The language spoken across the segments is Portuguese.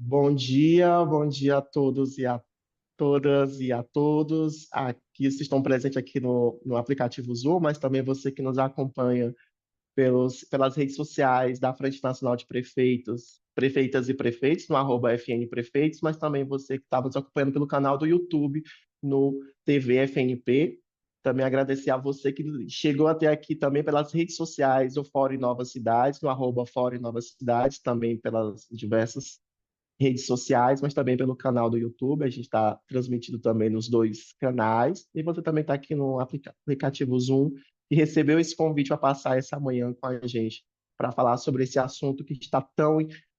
Bom dia a todos e a todas e a todos. Aqui vocês estão presentes aqui no aplicativo Zoom, mas também você que nos acompanha pelas redes sociais da Frente Nacional de Prefeitos, Prefeitas e Prefeitos, no @FN Prefeitos, mas também você que estava nos acompanhando pelo canal do YouTube, no TV FNP. Também agradecer a você que chegou até aqui também pelas redes sociais do Fórum Novas Cidades, no Fórum Novas Cidades, também pelas diversas redes sociais, mas também pelo canal do YouTube. A gente está transmitindo também nos dois canais. E você também está aqui no aplicativo Zoom e recebeu esse convite para passar essa manhã com a gente para falar sobre esse assunto que está tão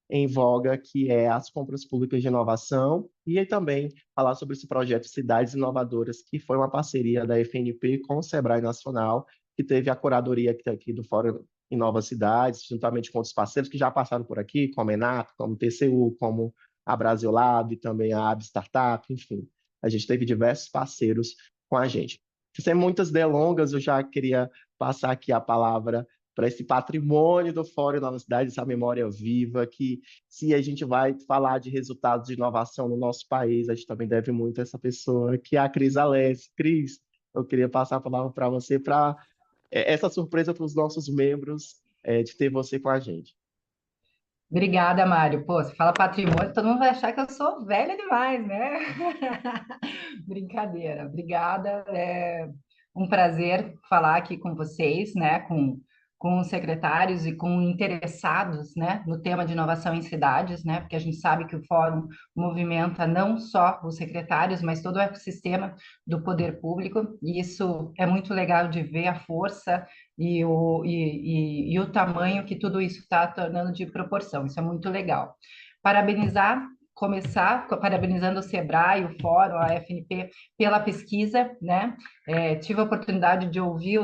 em voga, que é as compras públicas de inovação, e aí também falar sobre esse projeto Cidades Inovadoras, que foi uma parceria da FNP com o Sebrae Nacional, que teve a curadoria aqui do Fórum em Novas Cidades, juntamente com outros parceiros que já passaram por aqui, como a Enato, como o TCU, como a Brasilab, também a AB Startup, enfim. A gente teve diversos parceiros com a gente. Sem muitas delongas, eu já queria passar aqui a palavra para esse patrimônio do Fórum Nova Cidade, essa memória viva, que se a gente vai falar de resultados de inovação no nosso país, a gente também deve muito a essa pessoa, que é a Cris Alessi. Cris, eu queria passar a palavra para você, para essa surpresa para os nossos membros de ter você com a gente. Obrigada, Mário. Pô, você fala patrimônio, todo mundo vai achar que eu sou velha demais, né? Brincadeira. Obrigada. É um prazer falar aqui com vocês, né? Com os secretários e com interessados, né? No tema de inovação em cidades, né? Porque a gente sabe que o Fórum movimenta não só os secretários, mas todo o ecossistema do poder público. E isso é muito legal de ver a força e o tamanho que tudo isso está tornando de proporção. Isso é muito legal. Parabenizar, começar parabenizando o Sebrae, o Fórum, a FNP pela pesquisa, né? Tive a oportunidade de ouvir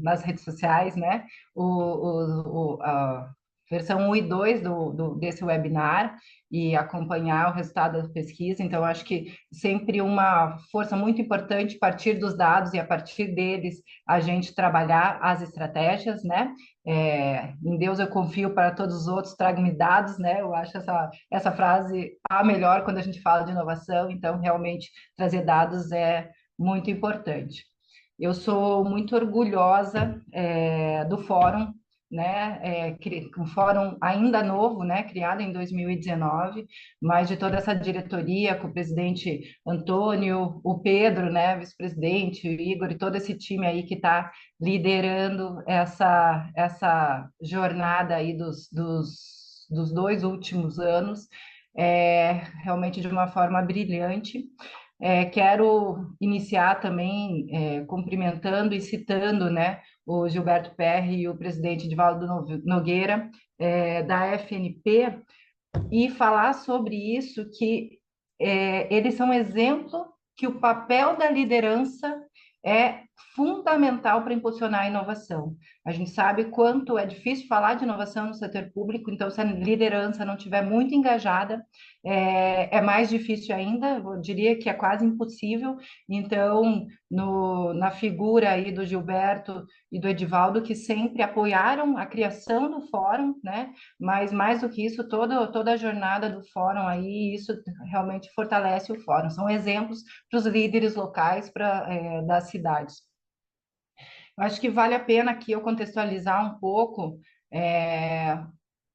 nas redes sociais, né? A versão 1 e 2 desse webinar e acompanhar o resultado da pesquisa. Então, acho que sempre uma força muito importante partir dos dados e a partir deles a gente trabalhar as estratégias, né? Em Deus eu confio, para todos os outros trago-me dados, né? Eu acho essa frase a melhor quando a gente fala de inovação, então realmente trazer dados é muito importante. Eu sou muito orgulhosa do fórum, né? Um fórum ainda novo, né? Criado em 2019, mas de toda essa diretoria com o presidente Antônio, o Pedro, né? Vice-presidente, o Igor e todo esse time aí que está liderando essa jornada aí dos 2 últimos anos, realmente de uma forma brilhante. Quero iniciar também cumprimentando e citando, né, o Gilberto Perri e o presidente Divaldo Nogueira, da FNP, e falar sobre isso, que eles são exemplo que o papel da liderança é fundamental para impulsionar a inovação. A gente sabe quanto é difícil falar de inovação no setor público, então se a liderança não estiver muito engajada, é mais difícil ainda, eu diria que é quase impossível. Então, na figura aí do Gilberto e do Edivaldo, que sempre apoiaram a criação do fórum, né? Mas mais do que isso, toda a jornada do fórum aí, isso realmente fortalece o fórum. São exemplos para os líderes locais das cidades. Eu acho que vale a pena aqui eu contextualizar um pouco. é,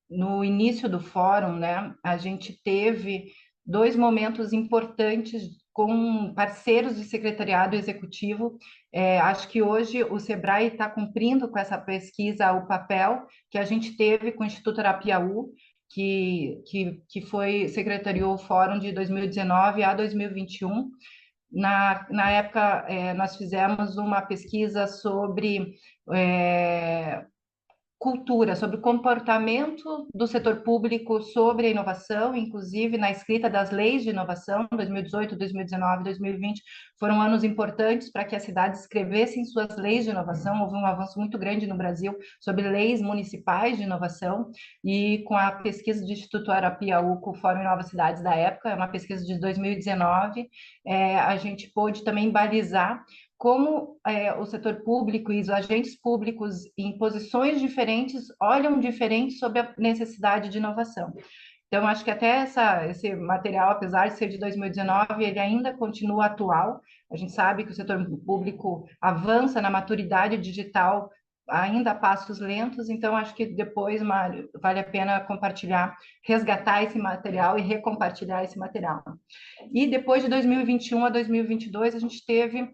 no início do fórum, né, a gente teve 2 momentos importantes com parceiros de secretariado executivo. Acho que hoje o Sebrae está cumprindo com essa pesquisa o papel que a gente teve com o Instituto Arapiaú, que secretariou o fórum de 2019 a 2021. Na época, nós fizemos uma pesquisa sobre cultura, sobre o comportamento do setor público sobre a inovação, inclusive na escrita das leis de inovação. 2018, 2019, 2020 foram anos importantes para que as cidades escrevessem suas leis de inovação. Houve um avanço muito grande no Brasil sobre leis municipais de inovação, e com a pesquisa do Instituto Arapiaú, com o Fórum Novas Cidades da época, é uma pesquisa de 2019, a gente pôde também balizar como o setor público e os agentes públicos em posições diferentes olham diferente sobre a necessidade de inovação. Então, acho que até esse material, apesar de ser de 2019, ele ainda continua atual. A gente sabe que o setor público avança na maturidade digital ainda a passos lentos, então acho que depois, Mário, vale a pena compartilhar, resgatar esse material e recompartilhar esse material. E depois de 2021 a 2022, a gente teve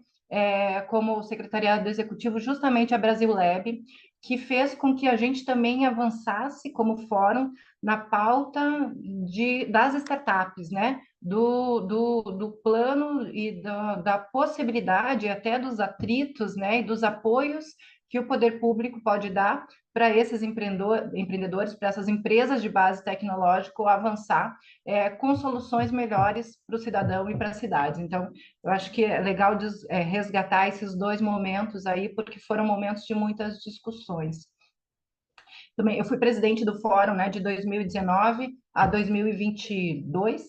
como secretariado executivo justamente a Brasil Lab, que fez com que a gente também avançasse como fórum na pauta das startups, né? Do plano e da possibilidade até dos atritos, né? E dos apoios que o poder público pode dar para esses empreendedores, para essas empresas de base tecnológica avançar com soluções melhores para o cidadão e para as cidades. Então, eu acho que é legal resgatar esses dois momentos aí, porque foram momentos de muitas discussões. Também, eu fui presidente do fórum, né, de 2019 a 2022,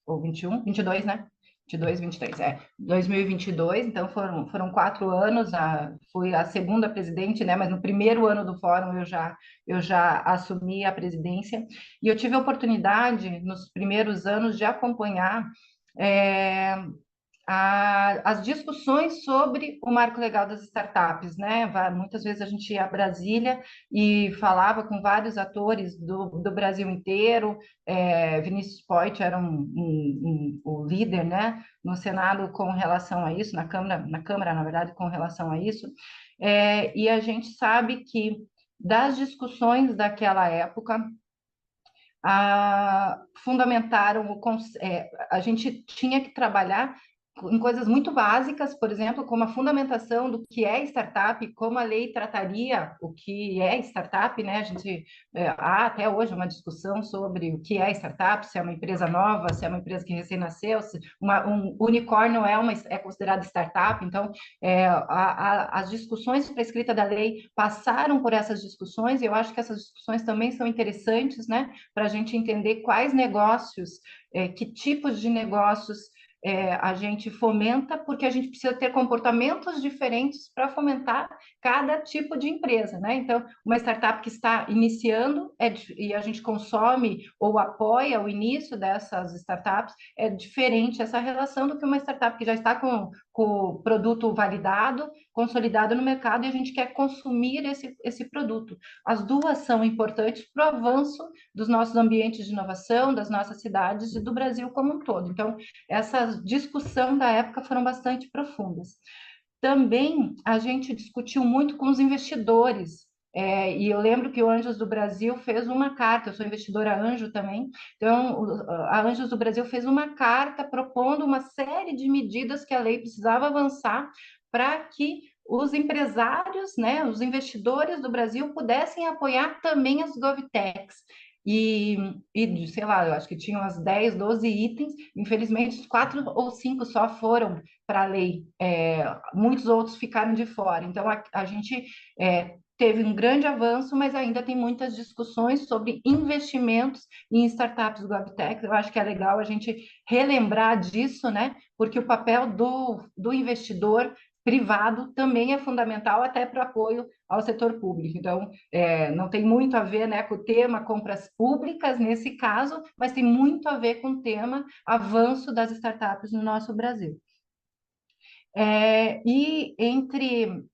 ou 21, 22, né? 22, 23, 2022, então foram 4 anos, fui a segunda presidente, né, mas no primeiro ano do fórum eu já assumi a presidência, e eu tive a oportunidade, nos primeiros anos, de acompanhar é, as discussões sobre o marco legal das startups, né? Muitas vezes a gente ia a Brasília e falava com vários atores do Brasil inteiro. Vinícius Poit era o líder, né? No Senado com relação a isso, na Câmara, na verdade, com relação a isso. E a gente sabe que das discussões daquela época, fundamentaram a gente tinha que trabalhar em coisas muito básicas, por exemplo, como a fundamentação do que é startup, como a lei trataria o que é startup, né? A gente há até hoje uma discussão sobre o que é startup, se é uma empresa nova, se é uma empresa que recém-nasceu, se um unicórnio é considerado startup. Então, as discussões para a escrita da lei passaram por essas discussões, e eu acho que essas discussões também são interessantes, né? Para a gente entender quais negócios, que tipos de negócios a gente fomenta, porque a gente precisa ter comportamentos diferentes para fomentar cada tipo de empresa, né? Então, uma startup que está iniciando e a gente consome ou apoia o início dessas startups, é diferente essa relação do que uma startup que já está com o produto validado, consolidado no mercado, e a gente quer consumir esse produto. As duas são importantes para o avanço dos nossos ambientes de inovação, das nossas cidades e do Brasil como um todo. Então, essas discussões da época foram bastante profundas. Também a gente discutiu muito com os investidores, e eu lembro que o Anjos do Brasil fez uma carta, eu sou investidora Anjo também, então a Anjos do Brasil fez uma carta propondo uma série de medidas que a lei precisava avançar para que os empresários, né, os investidores do Brasil pudessem apoiar também as GovTechs. Sei lá, eu acho que tinham umas 10, 12 itens, infelizmente 4 ou 5 só foram para a lei, muitos outros ficaram de fora. Então, a gente teve um grande avanço, mas ainda tem muitas discussões sobre investimentos em startups GovTech. Eu acho que é legal a gente relembrar disso, né? Porque o papel do investidor privado também é fundamental até para apoio ao setor público. Então, não tem muito a ver, né, com o tema compras públicas nesse caso, mas tem muito a ver com o tema avanço das startups no nosso Brasil. E entre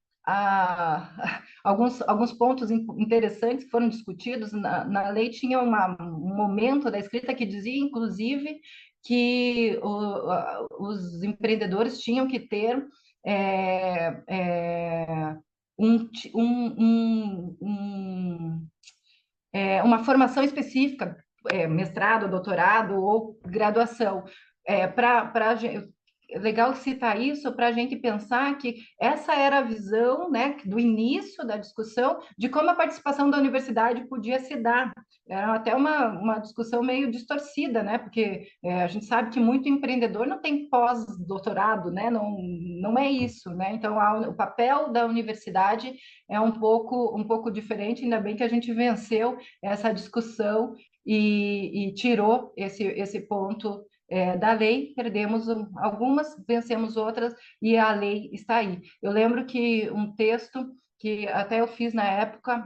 alguns pontos interessantes que foram discutidos na lei, tinha um momento da escrita que dizia, inclusive, que os empreendedores tinham que ter é, é, um, uma formação específica, mestrado, doutorado ou graduação, para é legal citar isso para a gente pensar que essa era a visão, né, do início da discussão de como a participação da universidade podia se dar. Era até uma discussão meio distorcida, né, porque a gente sabe que muito empreendedor não tem pós-doutorado, né, não é isso, né, então o papel da universidade é um pouco diferente, ainda bem que a gente venceu essa discussão e tirou esse ponto da lei, perdemos algumas, vencemos outras, e a lei está aí. Eu lembro que um texto que até eu fiz na época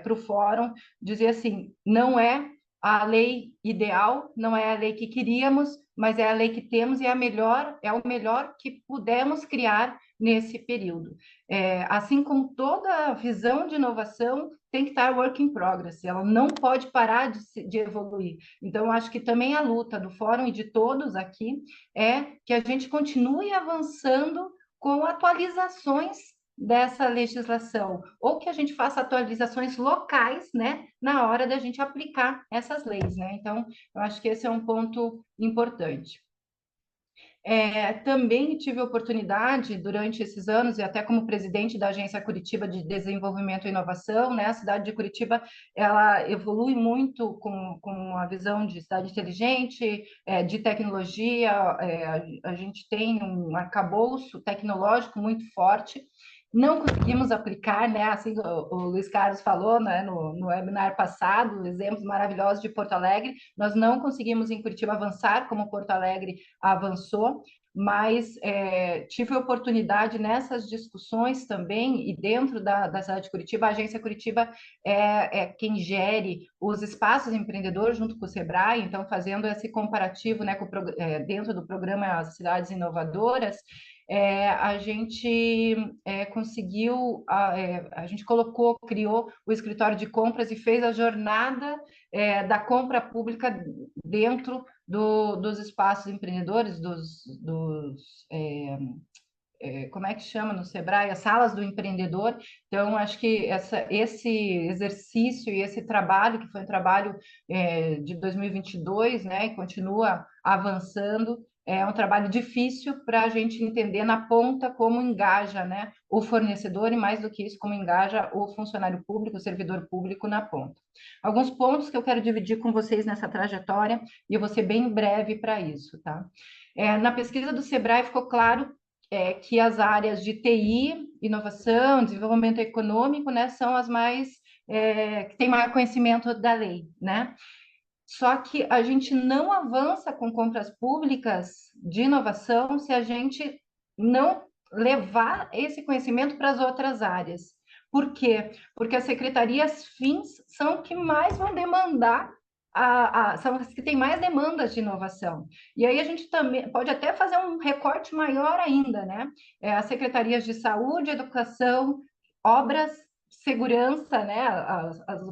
para o fórum dizia assim: não é a lei ideal, não é a lei que queríamos, mas é a lei que temos e é é o melhor que pudemos criar nesse período. Assim como toda visão de inovação tem que estar work in progress, ela não pode parar de evoluir. Então, acho que também a luta do Fórum e de todos aqui é que a gente continue avançando com atualizações dessa legislação, ou que a gente faça atualizações locais, né, na hora da gente aplicar essas leis, né? Então, eu acho que esse é um ponto importante. Também tive a oportunidade, durante esses anos, e até como presidente da Agência Curitiba de Desenvolvimento e Inovação, né? A cidade de Curitiba, ela evolui muito com a visão de cidade inteligente, de tecnologia, a gente tem um arcabouço tecnológico muito forte, não conseguimos aplicar, né? Assim, o Luiz Carlos falou, né, no webinar passado, exemplos maravilhosos de Porto Alegre, nós não conseguimos em Curitiba avançar como Porto Alegre avançou, mas tive a oportunidade nessas discussões também, e dentro da cidade de Curitiba, a Agência Curitiba é quem gere os espaços empreendedores junto com o Sebrae, então fazendo esse comparativo, né, dentro do programa Cidades Inovadoras, a gente conseguiu, a gente criou o escritório de compras e fez a jornada da compra pública dentro dos espaços empreendedores, como é que chama no Sebrae? As salas do empreendedor. Então, acho que esse exercício e esse trabalho, que foi um trabalho de 2022, né, e continua avançando, é um trabalho difícil para a gente entender na ponta como engaja, né, o fornecedor e, mais do que isso, como engaja o funcionário público, o servidor público na ponta. Alguns pontos que eu quero dividir com vocês nessa trajetória, e eu vou ser bem breve para isso, tá? Na pesquisa do Sebrae ficou claro que as áreas de TI, inovação, desenvolvimento econômico, né, são as que têm maior conhecimento da lei, né? Só que a gente não avança com compras públicas de inovação se a gente não levar esse conhecimento para as outras áreas. Por quê? Porque as secretarias fins são que mais vão demandar, são as que têm mais demandas de inovação. E aí a gente também pode até fazer um recorte maior ainda, né? As secretarias de saúde, educação, obras, segurança, né,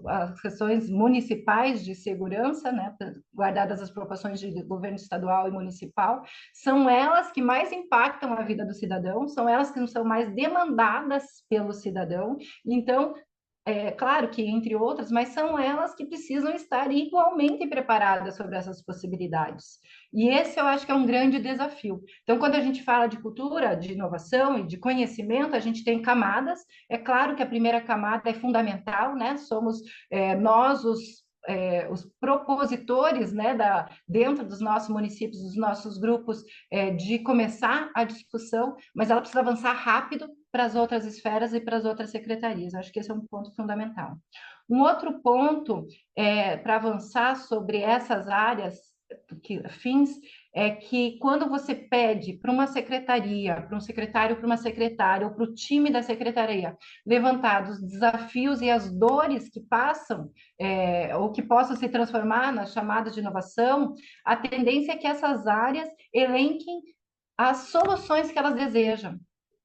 as questões municipais de segurança, né, guardadas as proporções de governo estadual e municipal, são elas que mais impactam a vida do cidadão, são elas que são mais demandadas pelo cidadão. Então, claro que entre outras, mas são elas que precisam estar igualmente preparadas sobre essas possibilidades. E esse eu acho que é um grande desafio. Então, quando a gente fala de cultura, de inovação e de conhecimento, a gente tem camadas. É claro que a primeira camada é fundamental, né? Somos nós os propositores, né, dentro dos nossos municípios, dos nossos grupos, de começar a discussão, mas ela precisa avançar rápido para as outras esferas e para as outras secretarias. Acho que esse é um ponto fundamental. Um outro ponto para avançar sobre essas áreas fins é que quando você pede para uma secretaria, para um secretário, para uma secretária, ou para o time da secretaria, levantar os desafios e as dores que passam, ou que possam se transformar nas chamadas de inovação, a tendência é que essas áreas elenquem as soluções que elas desejam,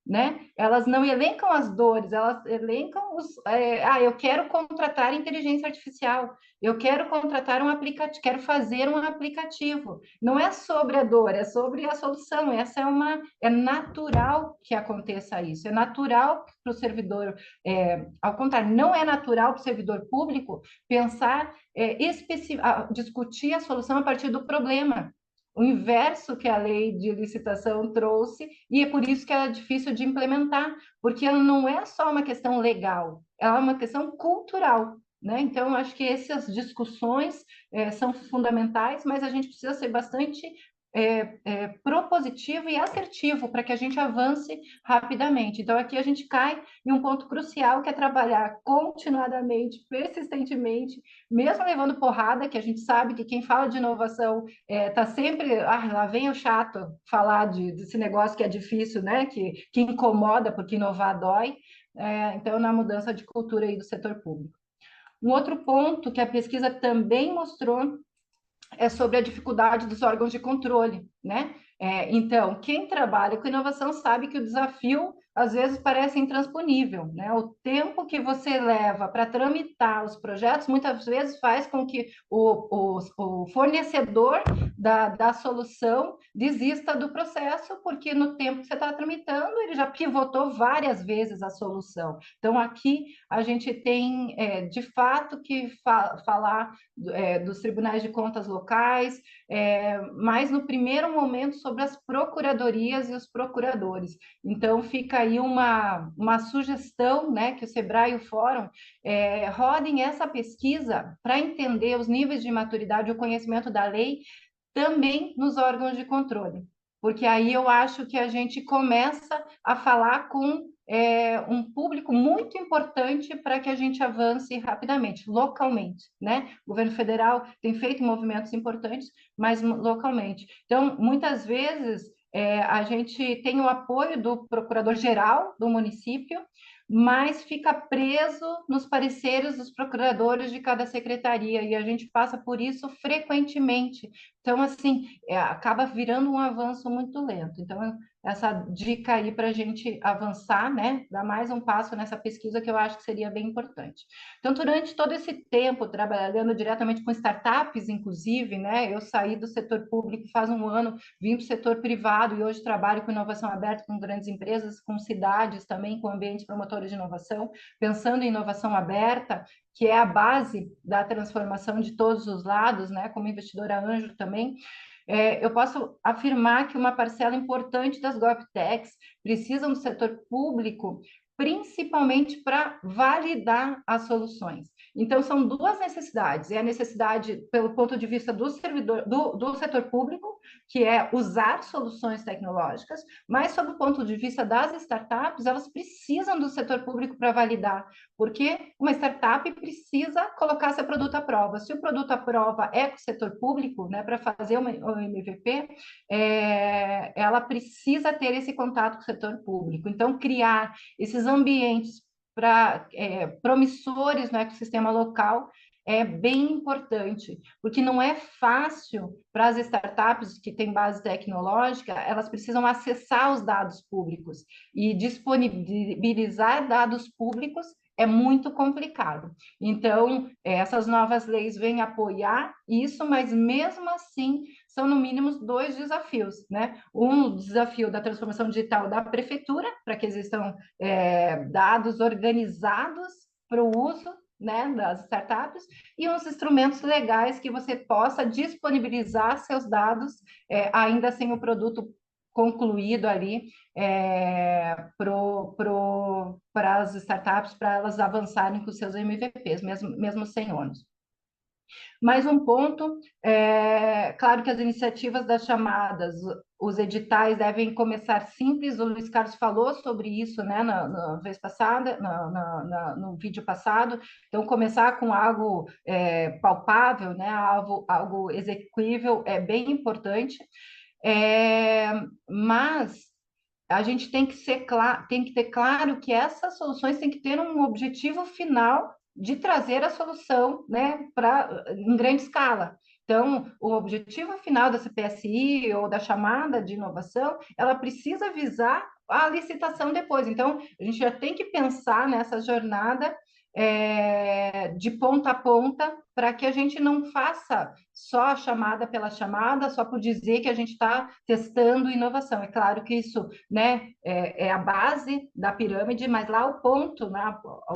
né? Elas não elencam as dores, elas elencam eu quero contratar inteligência artificial, eu quero contratar um aplicativo, quero fazer um aplicativo. Não é sobre a dor, é sobre a solução. É natural que aconteça isso, é natural para o servidor, ao contrário, não é natural para o servidor público pensar, discutir a solução a partir do problema. O inverso que a lei de licitação trouxe, e é por isso que ela é difícil de implementar, porque ela não é só uma questão legal, ela é uma questão cultural, né? Então, acho que essas discussões são fundamentais, mas a gente precisa ser bastante propositivo e assertivo para que a gente avance rapidamente. Então, aqui a gente cai em um ponto crucial, que é trabalhar continuadamente, persistentemente, mesmo levando porrada, que a gente sabe que quem fala de inovação tá sempre, lá vem o chato falar desse negócio que é difícil, né? Que incomoda, porque inovar dói. Então, na mudança de cultura aí do setor público. Um outro ponto que a pesquisa também mostrou é sobre a dificuldade dos órgãos de controle, né? Então, quem trabalha com inovação sabe que o desafio às vezes parece intransponível, né? O tempo que você leva para tramitar os projetos muitas vezes faz com que o fornecedor da solução desista do processo, porque no tempo que você está tramitando, ele já pivotou várias vezes a solução. Então, aqui a gente tem, de fato, que falar dos tribunais de contas locais, mas no primeiro momento sobre as procuradorias e os procuradores. Então, fica aí uma sugestão, né, que o Sebrae e o Fórum rodem essa pesquisa para entender os níveis de maturidade e o conhecimento da lei também nos órgãos de controle, porque aí eu acho que a gente começa a falar com um público muito importante para que a gente avance rapidamente, localmente, né? O governo federal tem feito movimentos importantes, mas localmente. Então, muitas vezes, a gente tem o apoio do procurador-geral do município, mas fica preso nos pareceres dos procuradores de cada secretaria, e a gente passa por isso frequentemente. Então, assim, acaba virando um avanço muito lento. Então, essa dica aí para a gente avançar, né? Dar mais um passo nessa pesquisa que eu acho que seria bem importante. Então, durante todo esse tempo, trabalhando diretamente com startups, inclusive, né? Eu saí do setor público faz um ano, vim para o setor privado e hoje trabalho com inovação aberta com grandes empresas, com cidades também, com ambientes promotores de inovação, pensando em inovação aberta, que é a base da transformação de todos os lados, né? Como investidora anjo também, eu posso afirmar que uma parcela importante das GovTechs precisam do setor público, principalmente para validar as soluções. Então, são duas necessidades. É a necessidade, pelo ponto de vista do servidor, do setor público, que é usar soluções tecnológicas, mas, sob o ponto de vista das startups, elas precisam do setor público para validar, porque uma startup precisa colocar seu produto à prova. Se o produto à prova é com o setor público, né, para fazer o MVP, ela precisa ter esse contato com o setor público. Então, criar esses ambientes promissores no ecossistema local é bem importante, porque não é fácil para as startups que têm base tecnológica, elas precisam acessar os dados públicos e disponibilizar dados públicos é muito complicado. Então, essas novas leis vêm apoiar isso, mas mesmo assim são no mínimo dois desafios, né? Um desafio da transformação digital da prefeitura, para que existam dados organizados para o uso, né, das startups, e uns instrumentos legais que você possa disponibilizar seus dados, ainda sem o produto concluído ali, para as startups, para elas avançarem com seus MVPs, mesmo sem ônus. Mais um ponto, claro que as iniciativas das chamadas, os editais devem começar simples, o Luiz Carlos falou sobre isso, né, na vez passada, no vídeo passado, então começar com algo palpável, né, algo execuível é bem importante, mas a gente tem que tem que ter claro que essas soluções têm que ter um objetivo final de trazer a solução, né, em grande escala. Então, o objetivo final da CPSI ou da chamada de inovação, ela precisa visar a licitação depois. Então, a gente já tem que pensar nessa jornada de ponta a ponta, para que a gente não faça só a chamada pela chamada, só por dizer que a gente está testando inovação. É claro que isso, né, é a base da pirâmide, mas lá o ponto, né,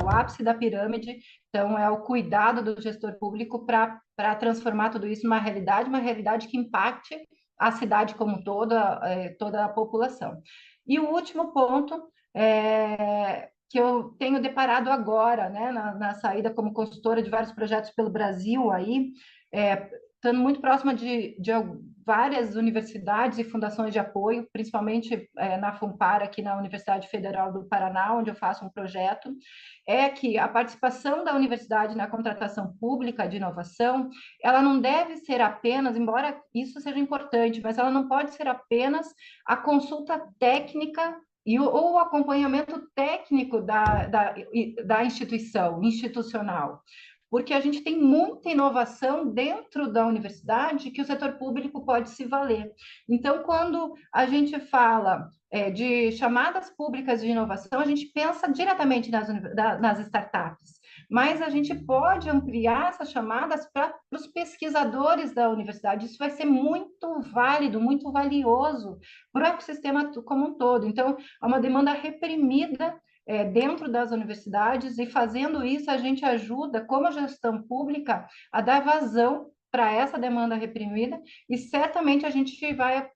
o ápice da pirâmide, então é o cuidado do gestor público para transformar tudo isso numa realidade que impacte a cidade como toda a população. E o último ponto que eu tenho deparado agora, né, na saída como consultora de vários projetos pelo Brasil aí, estando muito próxima de várias universidades e fundações de apoio, principalmente na FUNPAR, aqui na Universidade Federal do Paraná, onde eu faço um projeto, é que a participação da universidade na contratação pública de inovação, ela não deve ser apenas, embora isso seja importante, mas ela não pode ser apenas a consulta técnica ou o acompanhamento técnico da instituição, institucional. porque a gente tem muita inovação dentro da universidade que o setor público pode se valer. Então, quando a gente fala de chamadas públicas de inovação, a gente pensa diretamente nas startups, mas a gente pode ampliar essas chamadas para os pesquisadores da universidade. Isso vai ser muito válido, muito valioso para o ecossistema como um todo. Então, é uma demanda reprimida dentro das universidades, e fazendo isso, a gente ajuda, como gestão pública, a dar vazão para essa demanda reprimida, e certamente a gente vai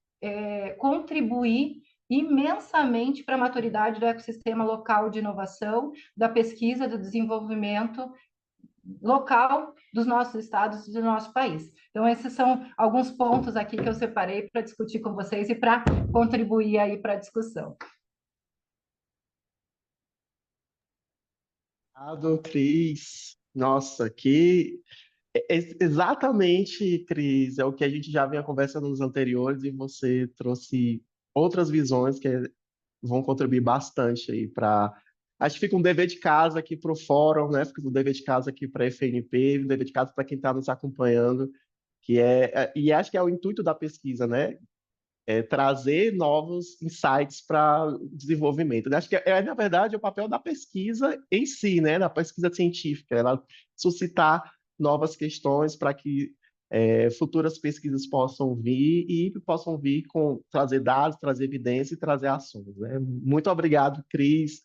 contribuir imensamente para a maturidade do ecossistema local de inovação, da pesquisa, do desenvolvimento local dos nossos estados e do nosso país. Então, esses são alguns pontos aqui que eu separei para discutir com vocês e para contribuir aí para a discussão. Obrigado, Cris. Nossa, que exatamente, Cris, é o que a gente já vinha conversando nos anteriores e você trouxe outras visões que vão contribuir bastante aí para. Acho que fica um dever de casa aqui para o fórum, né? Fica um dever de casa aqui para a FNP, um dever de casa para quem está nos acompanhando, e acho que é o intuito da pesquisa, né? Trazer novos insights para o desenvolvimento. Acho que na verdade, o papel da pesquisa em si, né, da pesquisa científica, ela suscitar novas questões para que futuras pesquisas possam vir com trazer dados, trazer evidência e trazer ações. Né? Muito obrigado, Cris.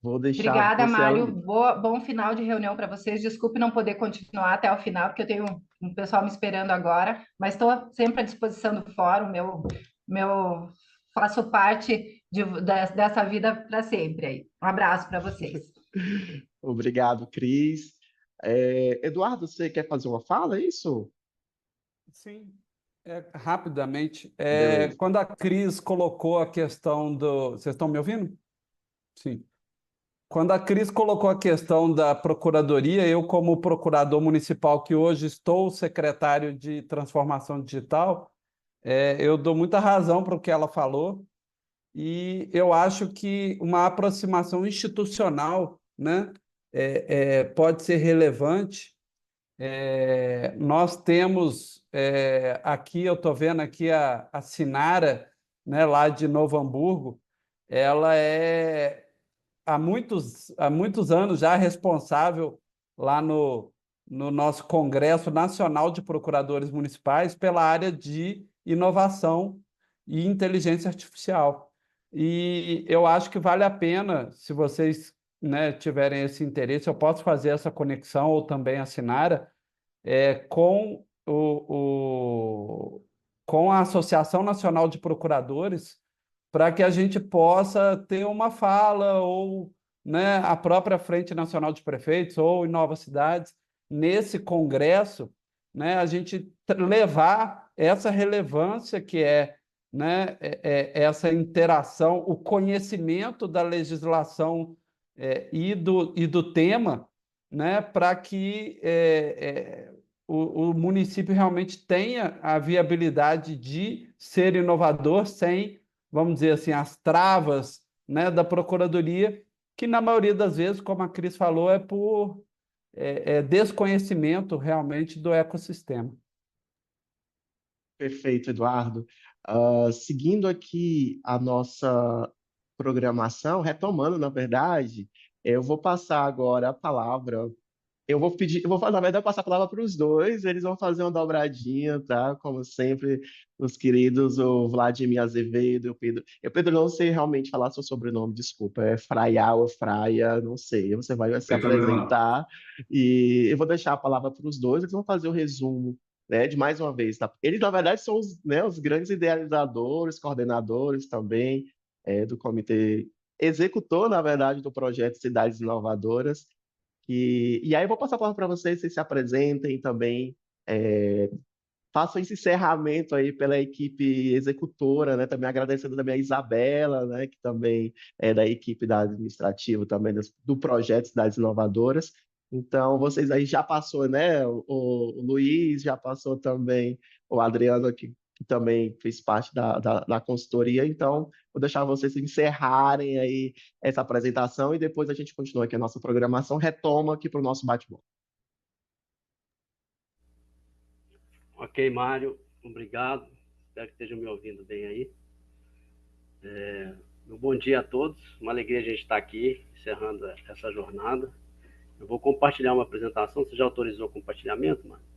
Vou deixar Obrigada, você. Mário. Bom final de reunião para vocês. Desculpe não poder continuar até o final, porque eu tenho um pessoal me esperando agora, mas estou sempre à disposição do fórum. Faço parte dessa vida para sempre aí. Um abraço para vocês. Obrigado, Cris. Eduardo, você quer fazer uma fala, é isso? Sim, rapidamente. Beleza. Quando a Cris colocou a questão do. Vocês estão me ouvindo? Sim. Quando a Cris colocou a questão da procuradoria, eu, como procurador municipal, que hoje estou secretário de transformação digital, eu dou muita razão para o que ela falou, e eu acho que uma aproximação institucional, né, pode ser relevante. Nós temos aqui, eu estou vendo aqui a Sinara, né, lá de Novo Hamburgo, ela é há muitos anos já responsável lá no nosso Congresso Nacional de Procuradores Municipais pela área de inovação e inteligência artificial. E eu acho que vale a pena, se vocês, né, tiverem esse interesse, eu posso fazer essa conexão, ou também a Sinara, com com a Associação Nacional de Procuradores, para que a gente possa ter uma fala, ou, né, a própria Frente Nacional de Prefeitos, ou em Novas Cidades, nesse congresso, né, a gente levar essa relevância que né, essa interação, o conhecimento da legislação e do tema, né, para que o município realmente tenha a viabilidade de ser inovador sem, vamos dizer assim, as travas, né, da procuradoria, que na maioria das vezes, como a Cris falou, é por desconhecimento realmente do ecossistema. Perfeito, Eduardo. Seguindo aqui a nossa programação, retomando, na verdade, eu vou passar agora a palavra. Na verdade, passar a palavra para os dois, eles vão fazer uma dobradinha, tá? Como sempre, os queridos, o Vladimir Azevedo e o Pedro. Eu, Pedro, não sei realmente falar seu sobrenome, desculpa, é Fraia ou Fraia, não sei. Você vai se Sem problema, não. apresentar e eu vou deixar a palavra para os dois, eles vão fazer o resumo, né, de mais uma vez, tá? Eles, na verdade, são os grandes idealizadores, coordenadores também, do comitê executor, na verdade, do projeto Cidades Inovadoras. E aí eu vou passar a palavra para vocês se apresentem também, façam esse encerramento aí pela equipe executora, né? Também agradecendo também a Isabela, né? Que também é da equipe da administrativa também do projeto Cidades Inovadoras. Então, vocês aí já passou, né? O Luiz já passou também, o Adriano que também fez parte da consultoria. Então, vou deixar vocês encerrarem aí essa apresentação e depois a gente continua aqui a nossa programação, retoma aqui para o nosso bate-bola. Ok, Mário, obrigado. Espero que estejam me ouvindo bem aí. Bom dia a todos. Uma alegria a gente estar aqui, encerrando essa jornada. Eu vou compartilhar uma apresentação. Você já autorizou o compartilhamento, Mário?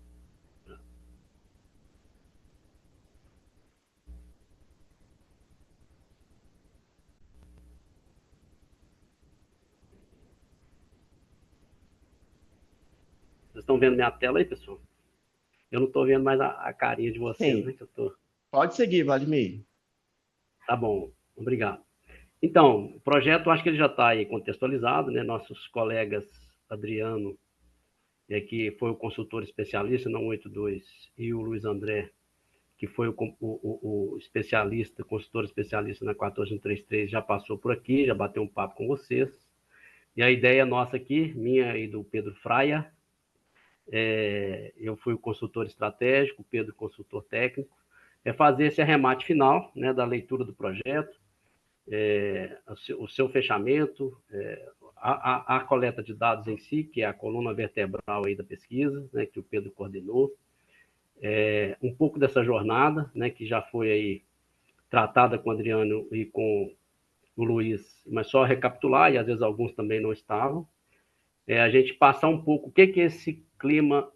Vocês estão vendo minha tela aí, pessoal? Eu não estou vendo mais a carinha de vocês, Sim. né? Que eu tô... Pode seguir, Vladimir. Tá bom, obrigado. Então, o projeto, acho que ele já está aí contextualizado, né? Nossos colegas Adriano, que foi o consultor especialista na 182, e o Luiz André, que foi o especialista, consultor especialista na 14133, já passou por aqui, já bateu um papo com vocês. E a ideia nossa aqui, minha e do Pedro Fraia, eu fui o consultor estratégico, o Pedro consultor técnico, é fazer esse arremate final, né, da leitura do projeto, o seu fechamento, a coleta de dados em si, que é a coluna vertebral aí da pesquisa, né, que o Pedro coordenou, um pouco dessa jornada, né, que já foi aí tratada com o Adriano e com o Luiz, mas só recapitular, e às vezes alguns também não estavam, a gente passar um pouco o que esse clima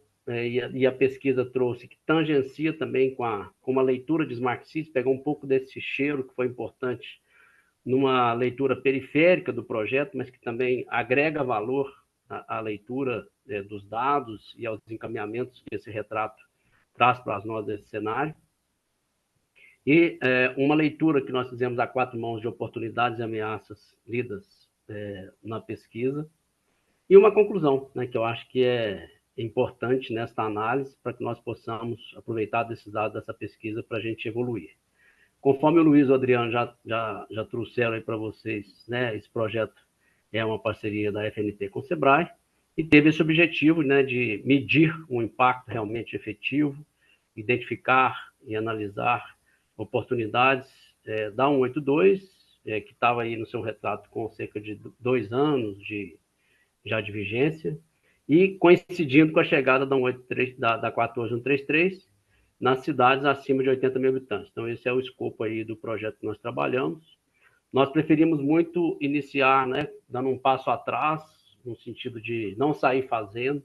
e a pesquisa trouxe, que tangencia também com uma leitura de Smart Cities, pegar um pouco desse cheiro que foi importante numa leitura periférica do projeto, mas que também agrega valor à leitura dos dados e aos encaminhamentos que esse retrato traz para nós desse cenário. E uma leitura que nós fizemos a quatro mãos de oportunidades e ameaças lidas na pesquisa, e uma conclusão, né, que eu acho que é importante nesta análise para que nós possamos aproveitar desses dados dessa pesquisa para a gente evoluir. Conforme o Luiz e o Adriano já trouxeram aí para vocês, né, esse projeto é uma parceria da FNT com o Sebrae e teve esse objetivo, né, de medir um impacto realmente efetivo, identificar e analisar oportunidades da 182, que estava aí no seu retrato com cerca de 2 anos já de vigência, e coincidindo com a chegada da 14133 nas cidades acima de 80 mil habitantes. Então, esse é o escopo aí do projeto que nós trabalhamos. Nós preferimos muito iniciar, né, dando um passo atrás, no sentido de não sair fazendo,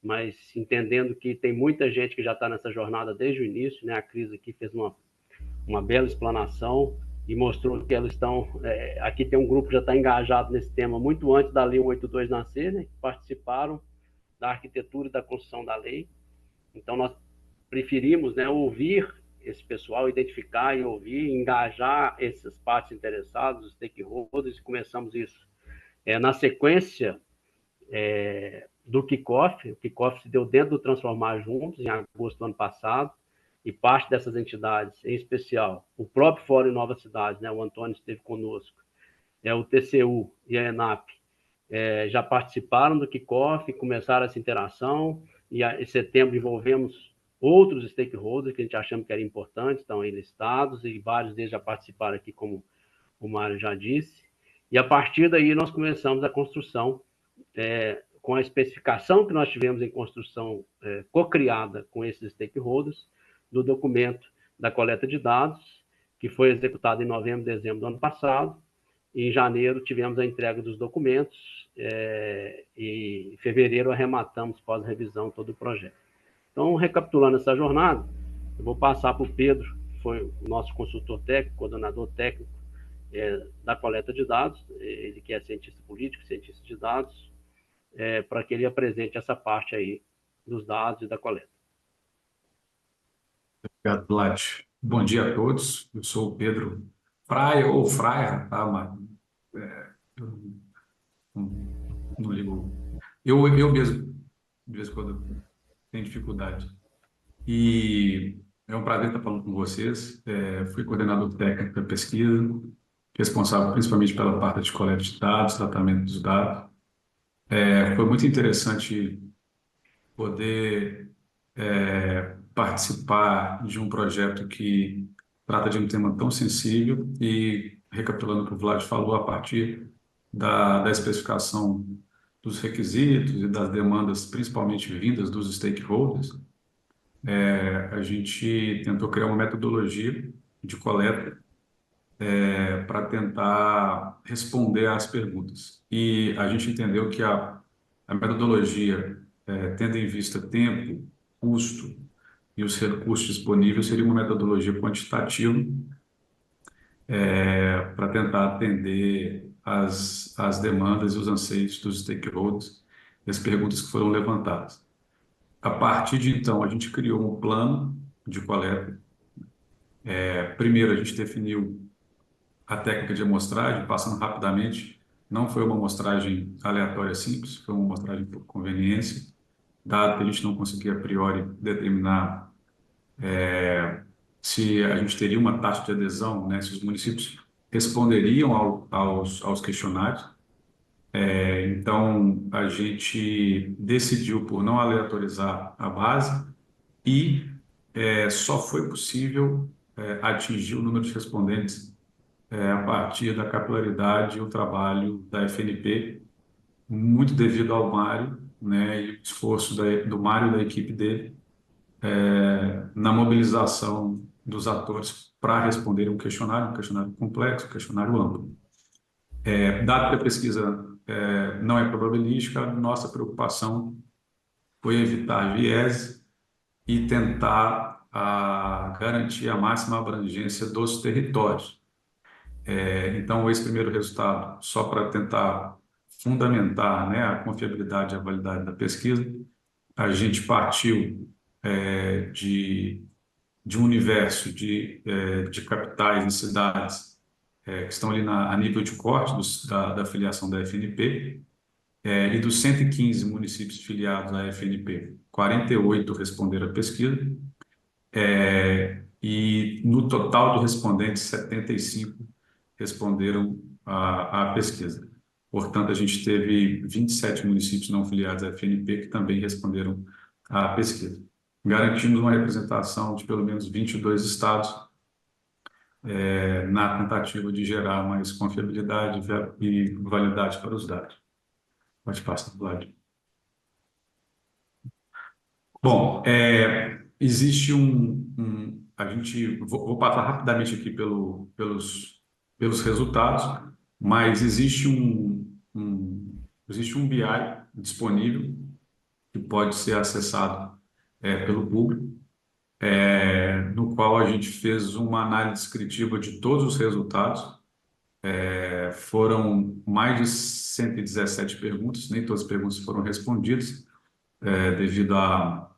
mas entendendo que tem muita gente que já está nessa jornada desde o início, né? A Cris aqui fez uma bela explanação e mostrou que elas estão... aqui tem um grupo que já está engajado nesse tema muito antes da Lei 182 nascer, né? Que participaram da arquitetura e da construção da lei. Então, nós preferimos, né, ouvir esse pessoal, identificar e ouvir, engajar essas partes interessadas, os stakeholders, e começamos isso. Na sequência do kickoff, o kickoff se deu dentro do Transformar Juntos, em agosto do ano passado, e parte dessas entidades, em especial o próprio Fórum Novas Cidades, né, o Antônio esteve conosco, o TCU e a ENAP, já participaram do kickoff, começaram essa interação, e em setembro envolvemos outros stakeholders que a gente achamos que eram importantes, estão aí listados, e vários deles já participaram aqui, como o Mário já disse, e a partir daí nós começamos a construção, com a especificação que nós tivemos em construção co-criada com esses stakeholders, do documento da coleta de dados, que foi executado em novembro, dezembro do ano passado. Em janeiro tivemos a entrega dos documentos e em fevereiro arrematamos pós-revisão todo o projeto. Então, recapitulando essa jornada, eu vou passar para o Pedro, que foi o nosso consultor técnico, coordenador técnico da coleta de dados, ele que é cientista político, cientista de dados, para que ele apresente essa parte aí dos dados e da coleta. Obrigado, Vlad. Bom dia a todos. Eu sou o Pedro Fraia, ou Fraia, tá? Mas, eu não ligo. Eu mesmo, de vez em quando, tenho dificuldade. E é um prazer estar falando com vocês. Fui coordenador técnico da pesquisa, responsável principalmente pela parte de coleta de dados, tratamento dos dados. Foi muito interessante poder participar de um projeto que trata de um tema tão sensível e, recapitulando o que o Vlad falou, a partir da especificação dos requisitos e das demandas, principalmente vindas dos stakeholders, a gente tentou criar uma metodologia de coleta para tentar responder às perguntas. E a gente entendeu que a metodologia, tendo em vista tempo, custo e os recursos disponíveis, seria uma metodologia quantitativa para tentar atender as demandas e os anseios dos stakeholders e as perguntas que foram levantadas. A partir de então, a gente criou um plano de coleta. Primeiro, a gente definiu a técnica de amostragem, passando rapidamente. Não foi uma amostragem aleatória simples, foi uma amostragem por conveniência, dado que a gente não conseguia a priori determinar se a gente teria uma taxa de adesão, né, se os municípios responderiam aos questionários. Então, a gente decidiu por não aleatorizar a base e só foi possível atingir o número de respondentes a partir da capilaridade e o trabalho da FNP, muito devido ao Mário, né, e o esforço do Mário e da equipe dele na mobilização dos atores para responder um questionário complexo, um questionário amplo. Dado que a pesquisa não é probabilística, a nossa preocupação foi evitar viés e tentar garantir a máxima abrangência dos territórios. Então, esse primeiro resultado, só para tentar fundamentar, né, a confiabilidade e a validade da pesquisa, a gente partiu de um universo de capitais e cidades que estão ali a nível de corte da filiação da FNP, e dos 115 municípios filiados à FNP, 48 responderam à pesquisa, e no total de respondentes, 75 responderam à pesquisa. Portanto, a gente teve 27 municípios não filiados à FNP que também responderam à pesquisa. Garantimos uma representação de pelo menos 22 estados na tentativa de gerar mais confiabilidade e validade para os dados. Pode passar, Vlad. Bom, existe vou passar rapidamente aqui pelos resultados, mas existe um BI disponível que pode ser acessado pelo público, no qual a gente fez uma análise descritiva de todos os resultados. Foram mais de 117 perguntas, nem todas as perguntas foram respondidas, devido à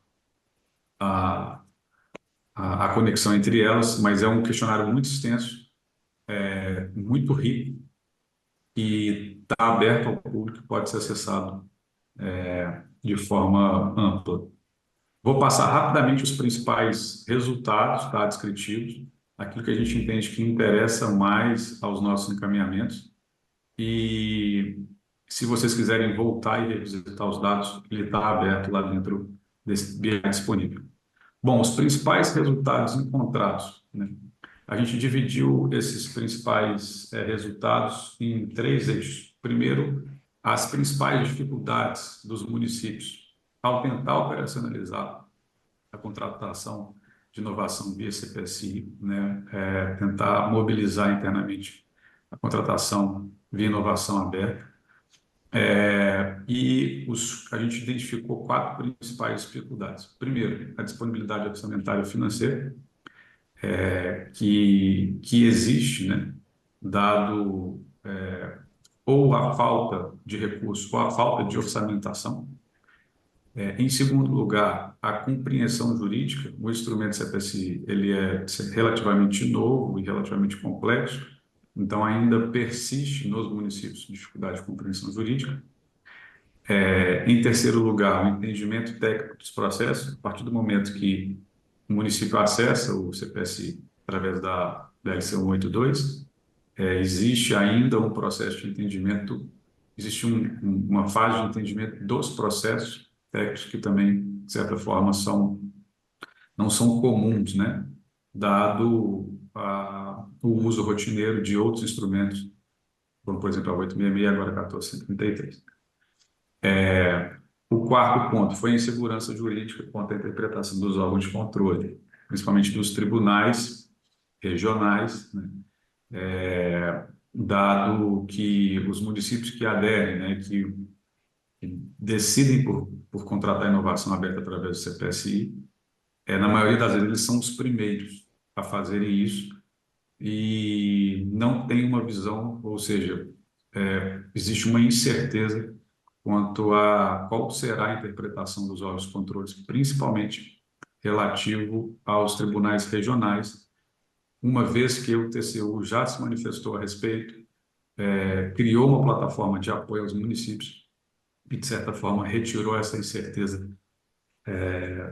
conexão entre elas, mas é um questionário muito extenso, muito rico, e está aberto ao público, pode ser acessado de forma ampla. Vou passar rapidamente os principais resultados, tá, descritivos, aquilo que a gente entende que interessa mais aos nossos encaminhamentos. E se vocês quiserem voltar e revisitar os dados, ele está aberto lá dentro desse BI disponível. Bom, os principais resultados encontrados, né? A gente dividiu esses principais resultados em 3 eixos. Primeiro, as principais dificuldades dos municípios ao tentar operacionalizar a contratação de inovação via CPSI, né? Tentar mobilizar internamente a contratação via inovação aberta. A gente identificou 4 principais dificuldades. Primeiro, a disponibilidade orçamentária financeira, que existe, né, dado ou a falta de recursos ou a falta de orçamentação. Em segundo lugar, a compreensão jurídica. O instrumento CPSI ele é relativamente novo e relativamente complexo, então ainda persiste nos municípios dificuldade de compreensão jurídica. Em terceiro lugar, o entendimento técnico dos processos. A partir do momento que o município acessa o CPSI através da LC 182, existe ainda um processo de entendimento, existe uma fase de entendimento dos processos técnicos que também, de certa forma, não são comuns, né? Dado o uso rotineiro de outros instrumentos, como, por exemplo, a 866 e agora a 1433. O quarto ponto foi a insegurança jurídica quanto à interpretação dos órgãos de controle, principalmente dos tribunais regionais, né? Dado que os municípios que aderem, né, que decidem por contratar inovação aberta através do CPSI, na maioria das vezes eles são os primeiros a fazerem isso e não tem uma visão, ou seja, existe uma incerteza quanto a qual será a interpretação dos órgãos de controles, principalmente relativo aos tribunais regionais, uma vez que o TCU já se manifestou a respeito, criou uma plataforma de apoio aos municípios e, de certa forma, retirou essa incerteza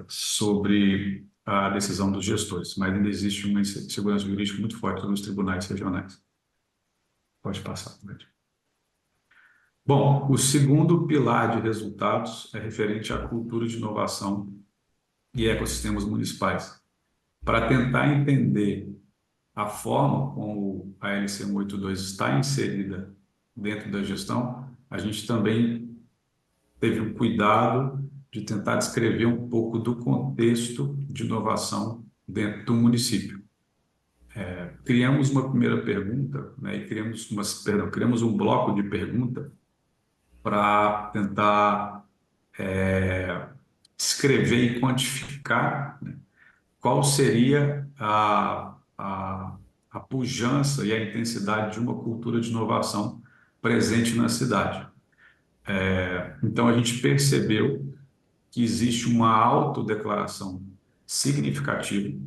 sobre a decisão dos gestores, mas ainda existe uma insegurança jurídica muito forte nos tribunais regionais. Pode passar, Fred. Bom, o segundo pilar de resultados é referente à cultura de inovação e ecossistemas municipais. Para tentar entender a forma como a LC 182 está inserida dentro da gestão, a gente também teve o cuidado de tentar descrever um pouco do contexto de inovação dentro do município. Criamos uma primeira pergunta, né, e criamos um bloco de pergunta para tentar descrever e quantificar, né, qual seria a pujança e a intensidade de uma cultura de inovação presente na cidade. Então, a gente percebeu que existe uma autodeclaração significativa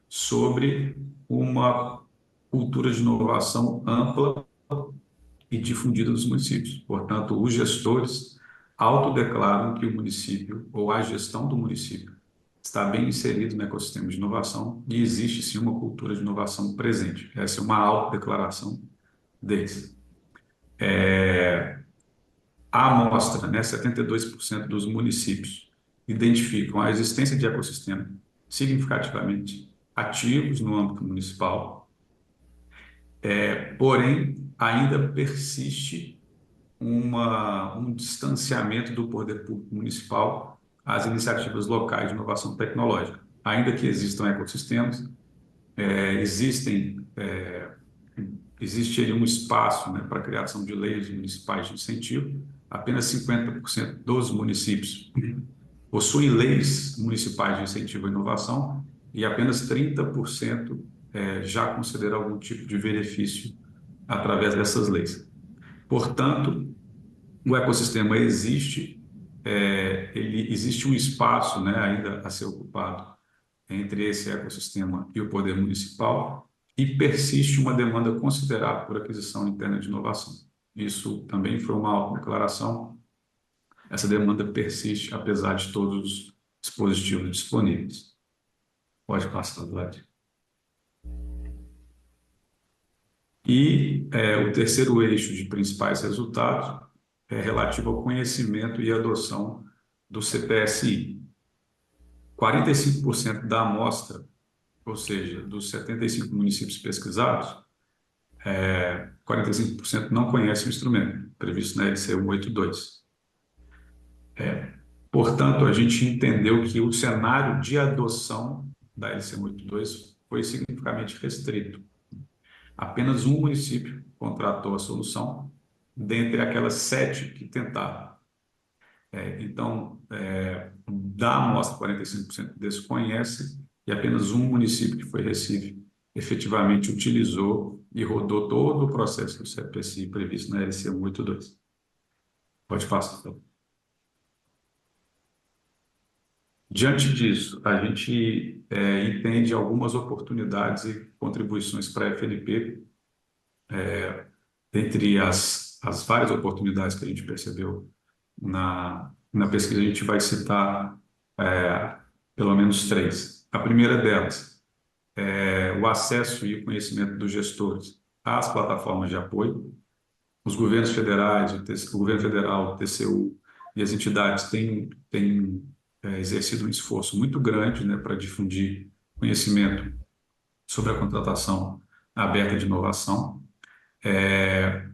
sobre uma cultura de inovação ampla e difundida nos municípios. Portanto, os gestores autodeclaram que o município ou a gestão do município está bem inserido no ecossistema de inovação e existe sim uma cultura de inovação presente. Essa é uma autodeclaração deles. A amostra, né, 72% dos municípios identificam a existência de ecossistema significativamente ativos no âmbito municipal, porém, ainda persiste um distanciamento do poder público municipal às iniciativas locais de inovação tecnológica. Ainda que existam ecossistemas, existe ali um espaço, né, para a criação de leis municipais de incentivo. Apenas 50% dos municípios possuem leis municipais de incentivo à inovação e apenas 30% já consideram algum tipo de benefício através dessas leis. Portanto, o ecossistema existe, existe um espaço, né, ainda a ser ocupado entre esse ecossistema e o poder municipal e persiste uma demanda considerável por aquisição interna de inovação. Isso também foi uma autodeclaração. Essa demanda persiste, apesar de todos os dispositivos disponíveis. Pode passar, Vlad. E o terceiro eixo de principais resultados é relativo ao conhecimento e adoção do CPSI. 45% da amostra, ou seja, dos 75 municípios pesquisados, 45% não conhecem o instrumento, previsto na LC 182. Portanto, a gente entendeu que o cenário de adoção da LC 182 foi significativamente restrito. Apenas um município contratou a solução, dentre aquelas 7 que tentaram. Então, da amostra, 45% desconhece, e apenas um município, que foi Recife, efetivamente utilizou e rodou todo o processo do CPSI previsto na LC 182. Pode passar, então. Diante disso, a gente entende algumas oportunidades e contribuições para a FNP, dentre as várias oportunidades que a gente percebeu na pesquisa, a gente vai citar pelo menos 3. A primeira delas é o acesso e o conhecimento dos gestores às plataformas de apoio. Os governos federais, o governo federal, o TCU e as entidades têm exercido um esforço muito grande, né, para difundir conhecimento sobre a contratação aberta de inovação,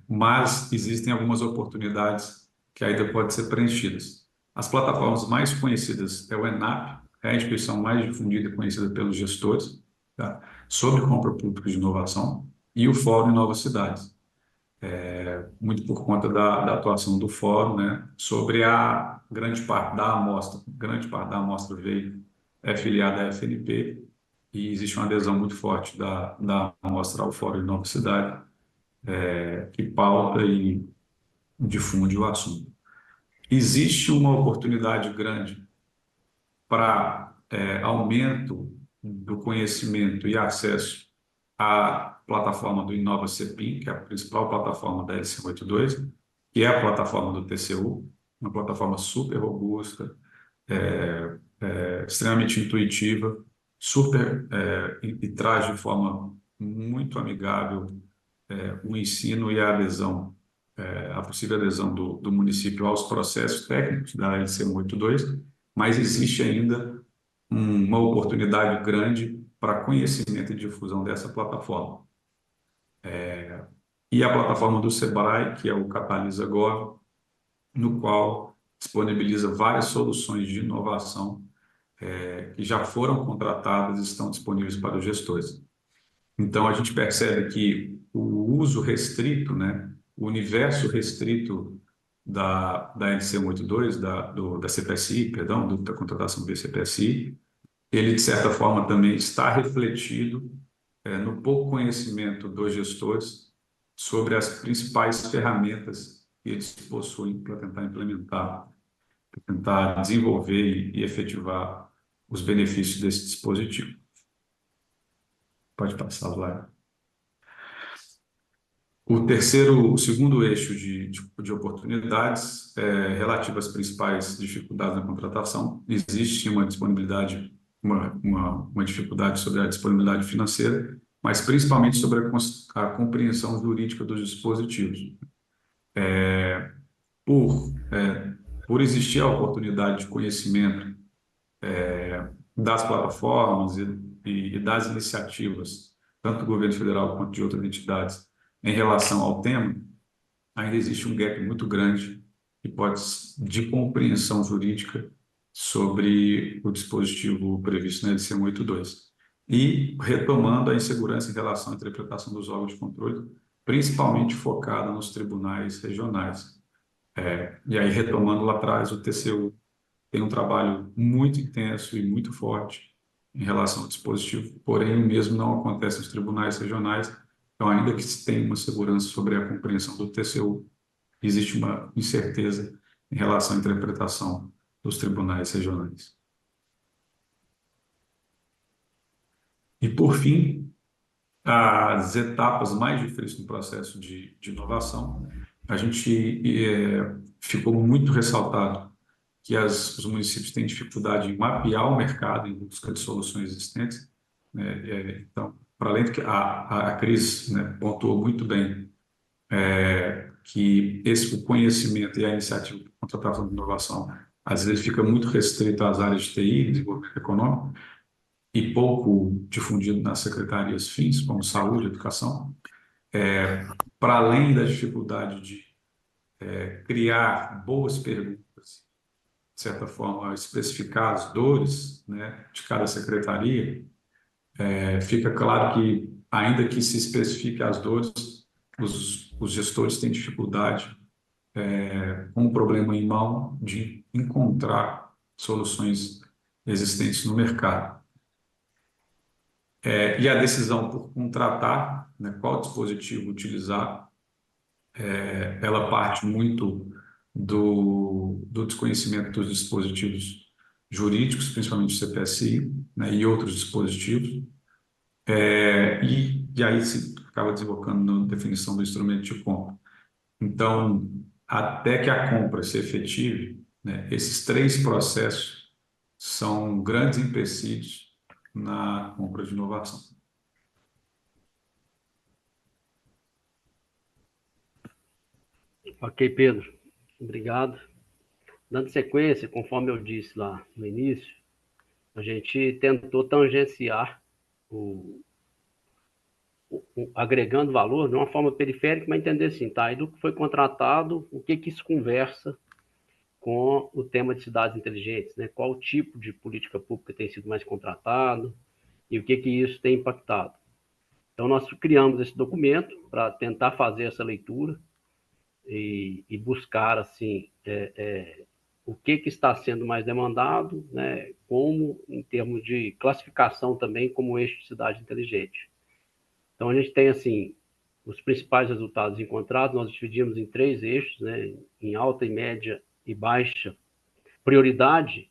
mas existem algumas oportunidades que ainda podem ser preenchidas. As plataformas mais conhecidas é o ENAP, é a instituição mais difundida e conhecida pelos gestores, tá, sobre compra pública de inovação, e o Fórum Novas Cidades, muito por conta da atuação do Fórum, né, sobre a grande parte da amostra veio filiada à FNP, e existe uma adesão muito forte da amostra ao Fórum de Nova Cidade, que pauta e difunde o assunto. Existe uma oportunidade grande para aumento do conhecimento e acesso à plataforma do Inova CEPIM, que é a principal plataforma da LC82, que é a plataforma do TCU, uma plataforma super robusta, extremamente intuitiva, e traz de forma muito amigável o ensino e a adesão, a possível adesão do município aos processos técnicos da LC 182, mas existe ainda uma oportunidade grande para conhecimento e difusão dessa plataforma. E a plataforma do Sebrae, que é o Catalisa Gov, no qual disponibiliza várias soluções de inovação que já foram contratadas e estão disponíveis para os gestores. Então, a gente percebe que o uso restrito, né, o universo restrito da NC 182, da CPSI, perdão, da contratação via CPSI, ele, de certa forma, também está refletido no pouco conhecimento dos gestores sobre as principais ferramentas que eles possuem para tentar implementar, para tentar desenvolver e efetivar os benefícios desse dispositivo. Pode passar, Lara. O segundo eixo de oportunidades é relativo às principais dificuldades na contratação. Existe uma disponibilidade, uma dificuldade sobre a disponibilidade financeira, mas principalmente sobre a compreensão jurídica dos dispositivos. Por existir a oportunidade de conhecimento das plataformas e das iniciativas, tanto do governo federal quanto de outras entidades, em relação ao tema, ainda existe um gap muito grande de compreensão jurídica sobre o dispositivo previsto na LC 182. E retomando a insegurança em relação à interpretação dos órgãos de controle, principalmente focada nos tribunais regionais. E aí, retomando lá atrás, o TCU tem um trabalho muito intenso e muito forte em relação ao dispositivo, porém o mesmo não acontece nos tribunais regionais. Então, ainda que se tenha uma segurança sobre a compreensão do TCU, existe uma incerteza em relação à interpretação dos tribunais regionais. E, por fim, as etapas mais difíceis no processo de inovação, a gente ficou muito ressaltado que os municípios têm dificuldade em mapear o mercado em busca de soluções existentes, né? Então, para além do que a Cris, né, pontuou muito bem, que o conhecimento e a iniciativa de contratação de inovação, às vezes, fica muito restrito às áreas de TI, desenvolvimento econômico, e pouco difundido nas secretarias fins, como saúde e educação, para além da dificuldade de criar boas perguntas, de certa forma, especificar as dores, né, de cada secretaria, fica claro que, ainda que se especifique as dores, os gestores têm dificuldade, com o problema em mão, de encontrar soluções existentes no mercado. E a decisão por contratar, né, qual dispositivo utilizar, ela parte muito do desconhecimento dos dispositivos jurídicos, principalmente o CPSI, né, e outros dispositivos, e aí se acaba desembocando na definição do instrumento de compra. Então, até que a compra se efetive, né, esses três processos são grandes empecilhos na compra de inovação. Ok, Pedro. Obrigado. dando sequência, conforme eu disse lá no início, a gente tentou tangenciar agregando valor de uma forma periférica, mas entender assim, tá? E do que foi contratado, o que isso conversa com o tema de cidades inteligentes, né? Qual tipo de política pública tem sido mais contratado e o que isso tem impactado. Então, nós criamos esse documento para tentar fazer essa leitura e buscar, assim, o que está sendo mais demandado, né? Como, em termos de classificação também, como eixo de cidade inteligente. Então, a gente tem, assim, os principais resultados encontrados, nós dividimos em 3 eixos, né? Em alta, e média e baixa prioridade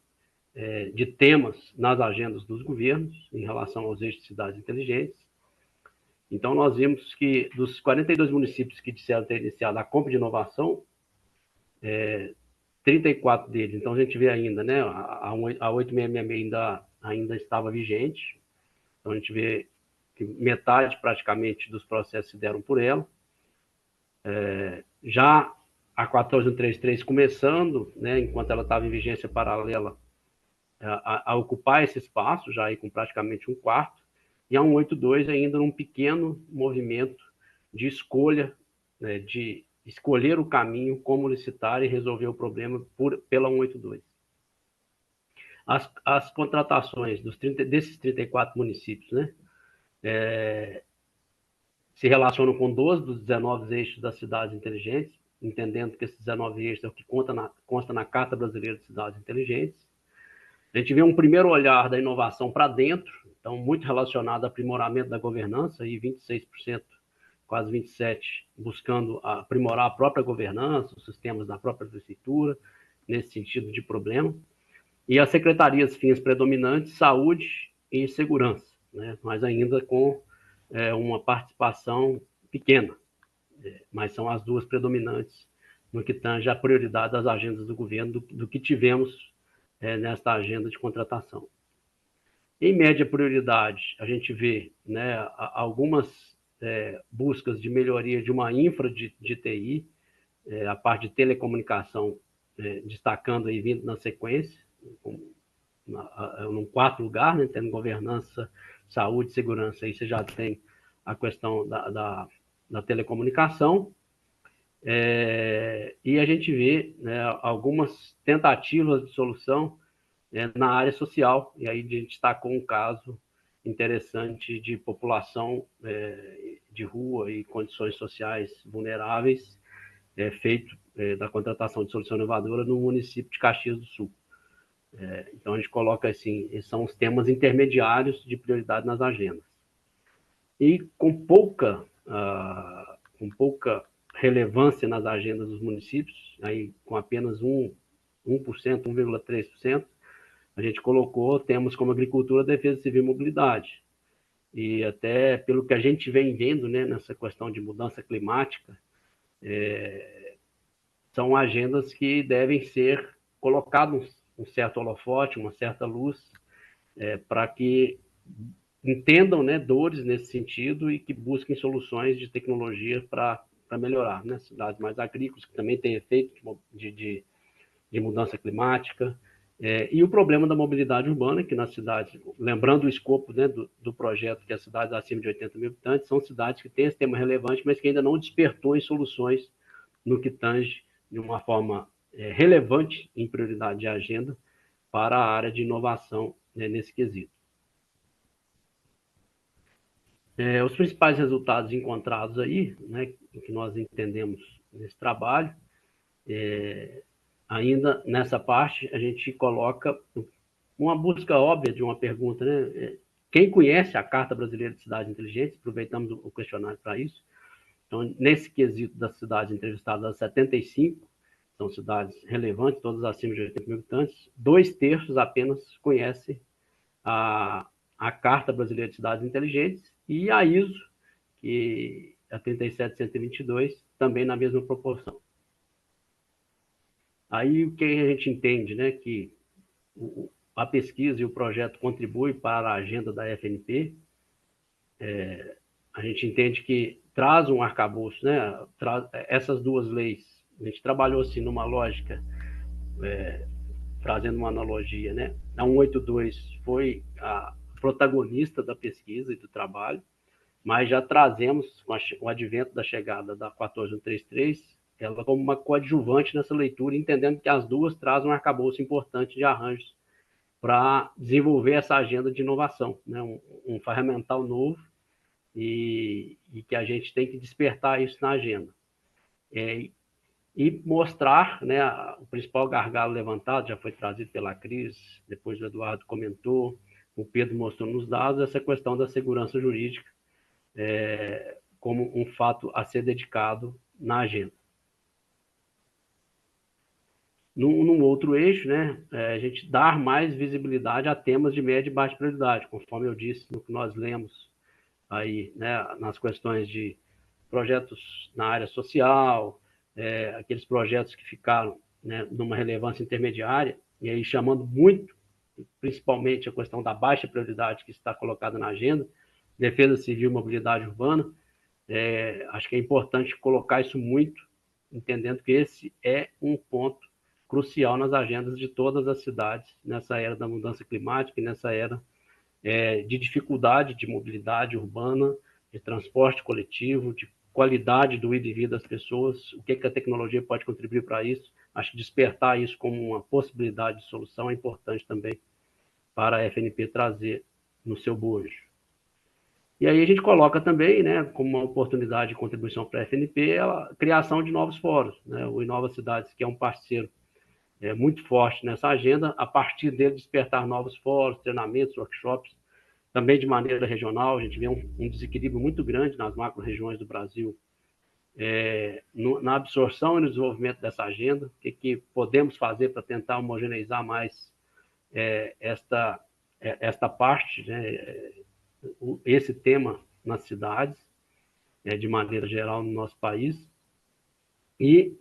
de temas nas agendas dos governos em relação aos eixos de cidades inteligentes. Então, nós vimos que dos 42 municípios que disseram ter iniciado a compra de inovação, 34 deles, então a gente vê ainda, né, a 8666 ainda estava vigente, então a gente vê que metade praticamente dos processos se deram por ela. Já a 14133 começando, né, enquanto ela estava em vigência paralela, a ocupar esse espaço, já aí com praticamente 1/4, e a 182 ainda num pequeno movimento de escolha, né, de escolher o caminho como licitar e resolver o problema pela 182. As contratações desses 34 municípios, né, se relacionam com 12 dos 19 eixos das cidades inteligentes, entendendo que esses 19 eixos é o que consta na Carta Brasileira de Cidades Inteligentes. A gente vê um primeiro olhar da inovação para dentro, então muito relacionado ao aprimoramento da governança, e 26%, quase 27%, buscando aprimorar a própria governança, os sistemas da própria prefeitura, nesse sentido de problema. E as secretarias fins predominantes, saúde e segurança, né? Mas ainda com uma participação pequena, mas são as duas predominantes no que tange a prioridade das agendas do governo, do que tivemos nesta agenda de contratação. Em média prioridade, a gente vê, né, algumas buscas de melhoria de uma infra de TI, a parte de telecomunicação destacando aí, vindo na sequência, num 4º lugar, né, tendo governança, saúde, segurança, aí você já tem a questão da telecomunicação. E a gente vê, né, algumas tentativas de solução na área social, e aí a gente destacou um caso interessante de população de rua e condições sociais vulneráveis, feito da contratação de solução inovadora no município de Caxias do Sul. Então a gente coloca assim, esses são os temas intermediários de prioridade nas agendas. E com pouca relevância nas agendas dos municípios, aí com apenas 1%, 1,3%, a gente colocou temas como agricultura, defesa civil e mobilidade. E até pelo que a gente vem vendo, né, nessa questão de mudança climática, são agendas que devem ser colocadas um certo holofote, uma certa luz, para que entendam, né, dores nesse sentido e que busquem soluções de tecnologia para melhorar, né? Cidades mais agrícolas, que também têm efeito de mudança climática, e o problema da mobilidade urbana, que nas cidades, lembrando o escopo, né, do projeto, que as cidades acima de 80 mil habitantes, são cidades que têm esse tema relevante, mas que ainda não despertou em soluções no que tange de uma forma relevante em prioridade de agenda para a área de inovação, né, nesse quesito. Os principais resultados encontrados aí, né, que nós entendemos nesse trabalho, ainda nessa parte, a gente coloca uma busca óbvia de uma pergunta, né? Quem conhece a Carta Brasileira de Cidades Inteligentes? Aproveitamos o questionário para isso. Então, nesse quesito das cidades entrevistadas, as 75 são cidades relevantes, todas acima de 80 mil habitantes, 2/3 apenas conhecem a Carta Brasileira de Cidades Inteligentes e a ISO, que é a 37122, também na mesma proporção. Aí o que a gente entende, né, que a pesquisa e o projeto contribuem para a agenda da FNP, a gente entende que traz um arcabouço, né, essas duas leis, a gente trabalhou assim numa lógica trazendo uma analogia, né? A 182 foi a protagonista da pesquisa e do trabalho, mas já trazemos, com o advento da chegada da 14133, ela como uma coadjuvante nessa leitura, entendendo que as duas trazem um arcabouço importante de arranjos para desenvolver essa agenda de inovação, né? Um ferramental novo e que a gente tem que despertar isso na agenda. E mostrar, né, o principal gargalo levantado, já foi trazido pela Cris, depois o Eduardo comentou, o Pedro mostrou nos dados, essa questão da segurança jurídica como um fato a ser dedicado na agenda. Num outro eixo, né, a gente dar mais visibilidade a temas de média e baixa prioridade, conforme eu disse no que nós lemos aí, né, nas questões de projetos na área social, aqueles projetos que ficaram, né, numa relevância intermediária, e aí chamando muito, principalmente a questão da baixa prioridade que está colocada na agenda, defesa civil e mobilidade urbana, acho que é importante colocar isso muito, entendendo que esse é um ponto crucial nas agendas de todas as cidades, nessa era da mudança climática e nessa era de dificuldade de mobilidade urbana, de transporte coletivo, de qualidade do ir e vir das pessoas, o que a tecnologia pode contribuir para isso. Acho que despertar isso como uma possibilidade de solução é importante também para a FNP trazer no seu bojo. E aí a gente coloca também, né, como uma oportunidade de contribuição para a FNP, a criação de novos fóruns, né? O Inova Cidades, que é um parceiro muito forte nessa agenda, a partir dele despertar novos fóruns, treinamentos, workshops, também de maneira regional. A gente vê um desequilíbrio muito grande nas macro-regiões do Brasil, na absorção e no desenvolvimento dessa agenda, o que podemos fazer para tentar homogeneizar mais esta parte, né, esse tema nas cidades, de maneira geral no nosso país, e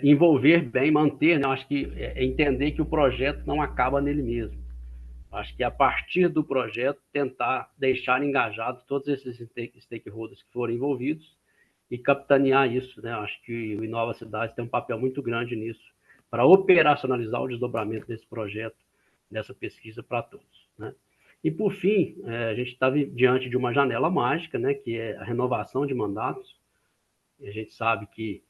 envolver bem, manter, né, acho que entender que o projeto não acaba nele mesmo. Acho que a partir do projeto tentar deixar engajados todos esses stakeholders que foram envolvidos e capitanear isso, né? Acho que o Inova Cidades tem um papel muito grande nisso, para operacionalizar o desdobramento desse projeto, dessa pesquisa para todos, né? E, por fim, a gente está diante de uma janela mágica, né, que é a renovação de mandatos. E a gente sabe que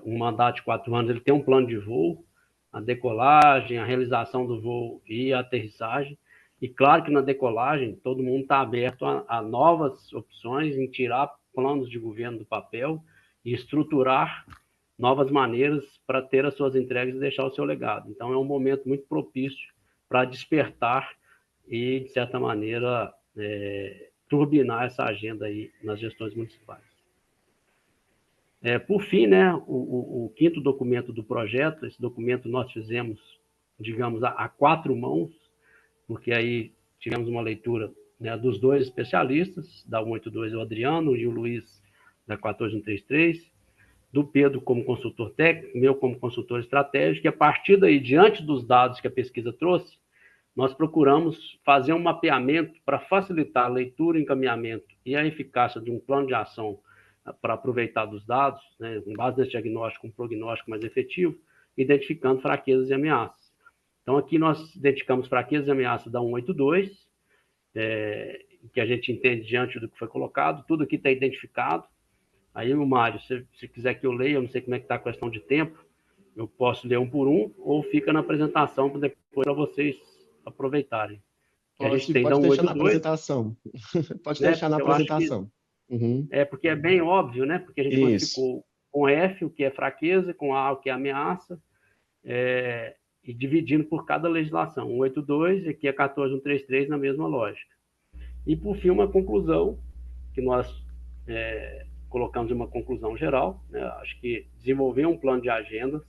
um mandato de 4 anos ele tem um plano de voo, a decolagem, a realização do voo e a aterrissagem. E claro que na decolagem todo mundo está aberto a novas opções, em tirar planos de governo do papel e estruturar novas maneiras para ter as suas entregas e deixar o seu legado. Então é um momento muito propício para despertar e, de certa maneira, turbinar essa agenda aí nas gestões municipais. Por fim, né, o quinto documento do projeto, esse documento nós fizemos, digamos, a 4 mãos, porque aí tivemos uma leitura, né, dos 2 especialistas, da 182, o Adriano, e o Luiz, da 14133, do Pedro como consultor técnico, meu como consultor estratégico, e a partir daí, diante dos dados que a pesquisa trouxe, nós procuramos fazer um mapeamento para facilitar a leitura, encaminhamento e a eficácia de um plano de ação para aproveitar dos dados, né, com base nesse diagnóstico, um prognóstico mais efetivo, identificando fraquezas e ameaças. Então, aqui nós identificamos fraquezas e ameaças da 182, que a gente entende diante do que foi colocado, tudo aqui está identificado. Aí, o Mário, se quiser que eu leia, eu não sei como é que está a questão de tempo, eu posso ler um por um, ou fica na apresentação depois para vocês aproveitarem. Que a gente tem da Pode deixar na 182, apresentação. Pode né, deixar na porque eu acho que apresentação. Uhum. porque é bem óbvio, né? Porque a gente Isso. quantificou com F o que é fraqueza, com A o que é ameaça, e dividindo por cada legislação. 182 e aqui é 14133 na mesma lógica. E, por fim, uma conclusão, que nós colocamos uma conclusão geral, né? Acho que desenvolver um plano de agendas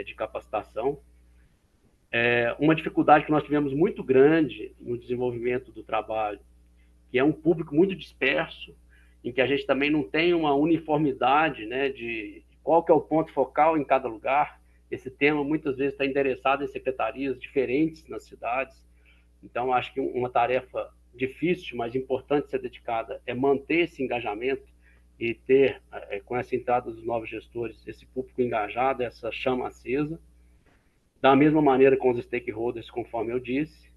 de capacitação. Uma dificuldade que nós tivemos muito grande no desenvolvimento do trabalho, que é um público muito disperso, em que a gente também não tem uma uniformidade, né, de qual que é o ponto focal em cada lugar. Esse tema muitas vezes está endereçado em secretarias diferentes nas cidades. Então, acho que uma tarefa difícil, mas importante ser dedicada é manter esse engajamento e ter, com essa entrada dos novos gestores, esse público engajado, essa chama acesa. Da mesma maneira com os stakeholders, conforme eu disse,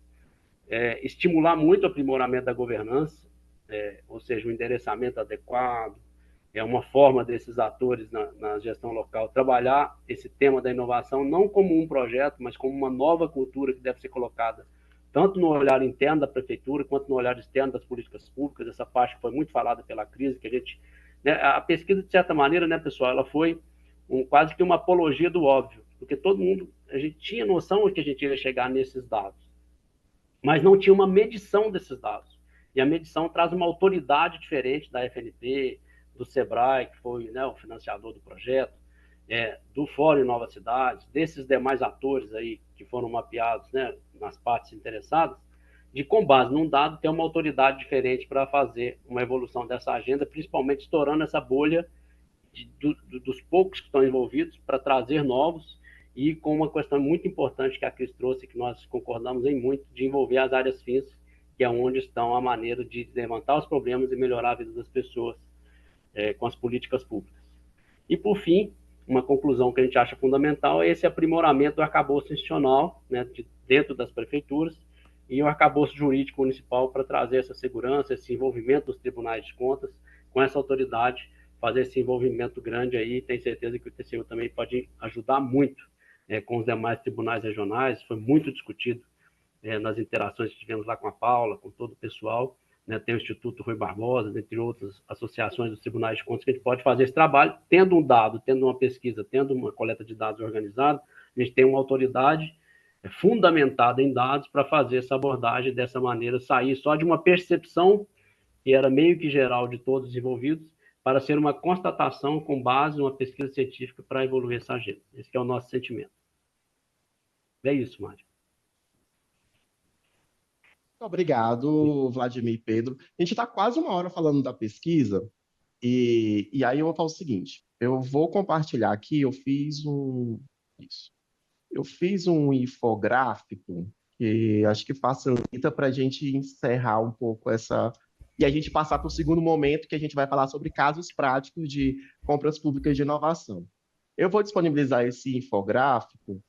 estimular muito o aprimoramento da governança, ou seja, o endereçamento adequado, é uma forma desses atores na gestão local trabalhar esse tema da inovação não como um projeto, mas como uma nova cultura que deve ser colocada tanto no olhar interno da prefeitura quanto no olhar externo das políticas públicas. Essa parte foi muito falada pela crise, que a gente, né, a pesquisa, de certa maneira, né, pessoal, ela foi quase que uma apologia do óbvio, porque todo mundo, a gente tinha noção de que a gente ia chegar nesses dados, mas não tinha uma medição desses dados. E a medição traz uma autoridade diferente da FNP, do SEBRAE, que foi, né, o financiador do projeto, do Fórum Novas Cidades, desses demais atores aí que foram mapeados, né, nas partes interessadas, de, com base num dado, ter uma autoridade diferente para fazer uma evolução dessa agenda, principalmente estourando essa bolha dos poucos que estão envolvidos para trazer novos, e com uma questão muito importante que a Cris trouxe, que nós concordamos em muito, de envolver as áreas fins, que é onde estão a maneira de levantar os problemas e melhorar a vida das pessoas com as políticas públicas. E, por fim, uma conclusão que a gente acha fundamental é esse aprimoramento do arcabouço institucional, né, dentro das prefeituras, e o arcabouço jurídico municipal para trazer essa segurança, esse envolvimento dos tribunais de contas com essa autoridade, fazer esse envolvimento grande aí. Tenho certeza que o TCU também pode ajudar muito com os demais tribunais regionais. Foi muito discutido nas interações que tivemos lá com a Paula, com todo o pessoal, né? Tem o Instituto Rui Barbosa, entre outras associações dos tribunais de contas, que a gente pode fazer esse trabalho, tendo um dado, tendo uma pesquisa, tendo uma coleta de dados organizada, a gente tem uma autoridade fundamentada em dados para fazer essa abordagem dessa maneira, sair só de uma percepção que era meio que geral de todos os envolvidos, para ser uma constatação com base numa pesquisa científica para evoluir essa agenda. Esse é o nosso sentimento. É isso, Mário. Obrigado, Vladimir e Pedro. A gente está quase uma hora falando da pesquisa, e aí eu vou falar o seguinte: eu vou compartilhar aqui, eu fiz um infográfico que acho que facilita para a gente encerrar um pouco essa. E a gente passar para o segundo momento, que a gente vai falar sobre casos práticos de compras públicas de inovação. Eu vou disponibilizar esse infográfico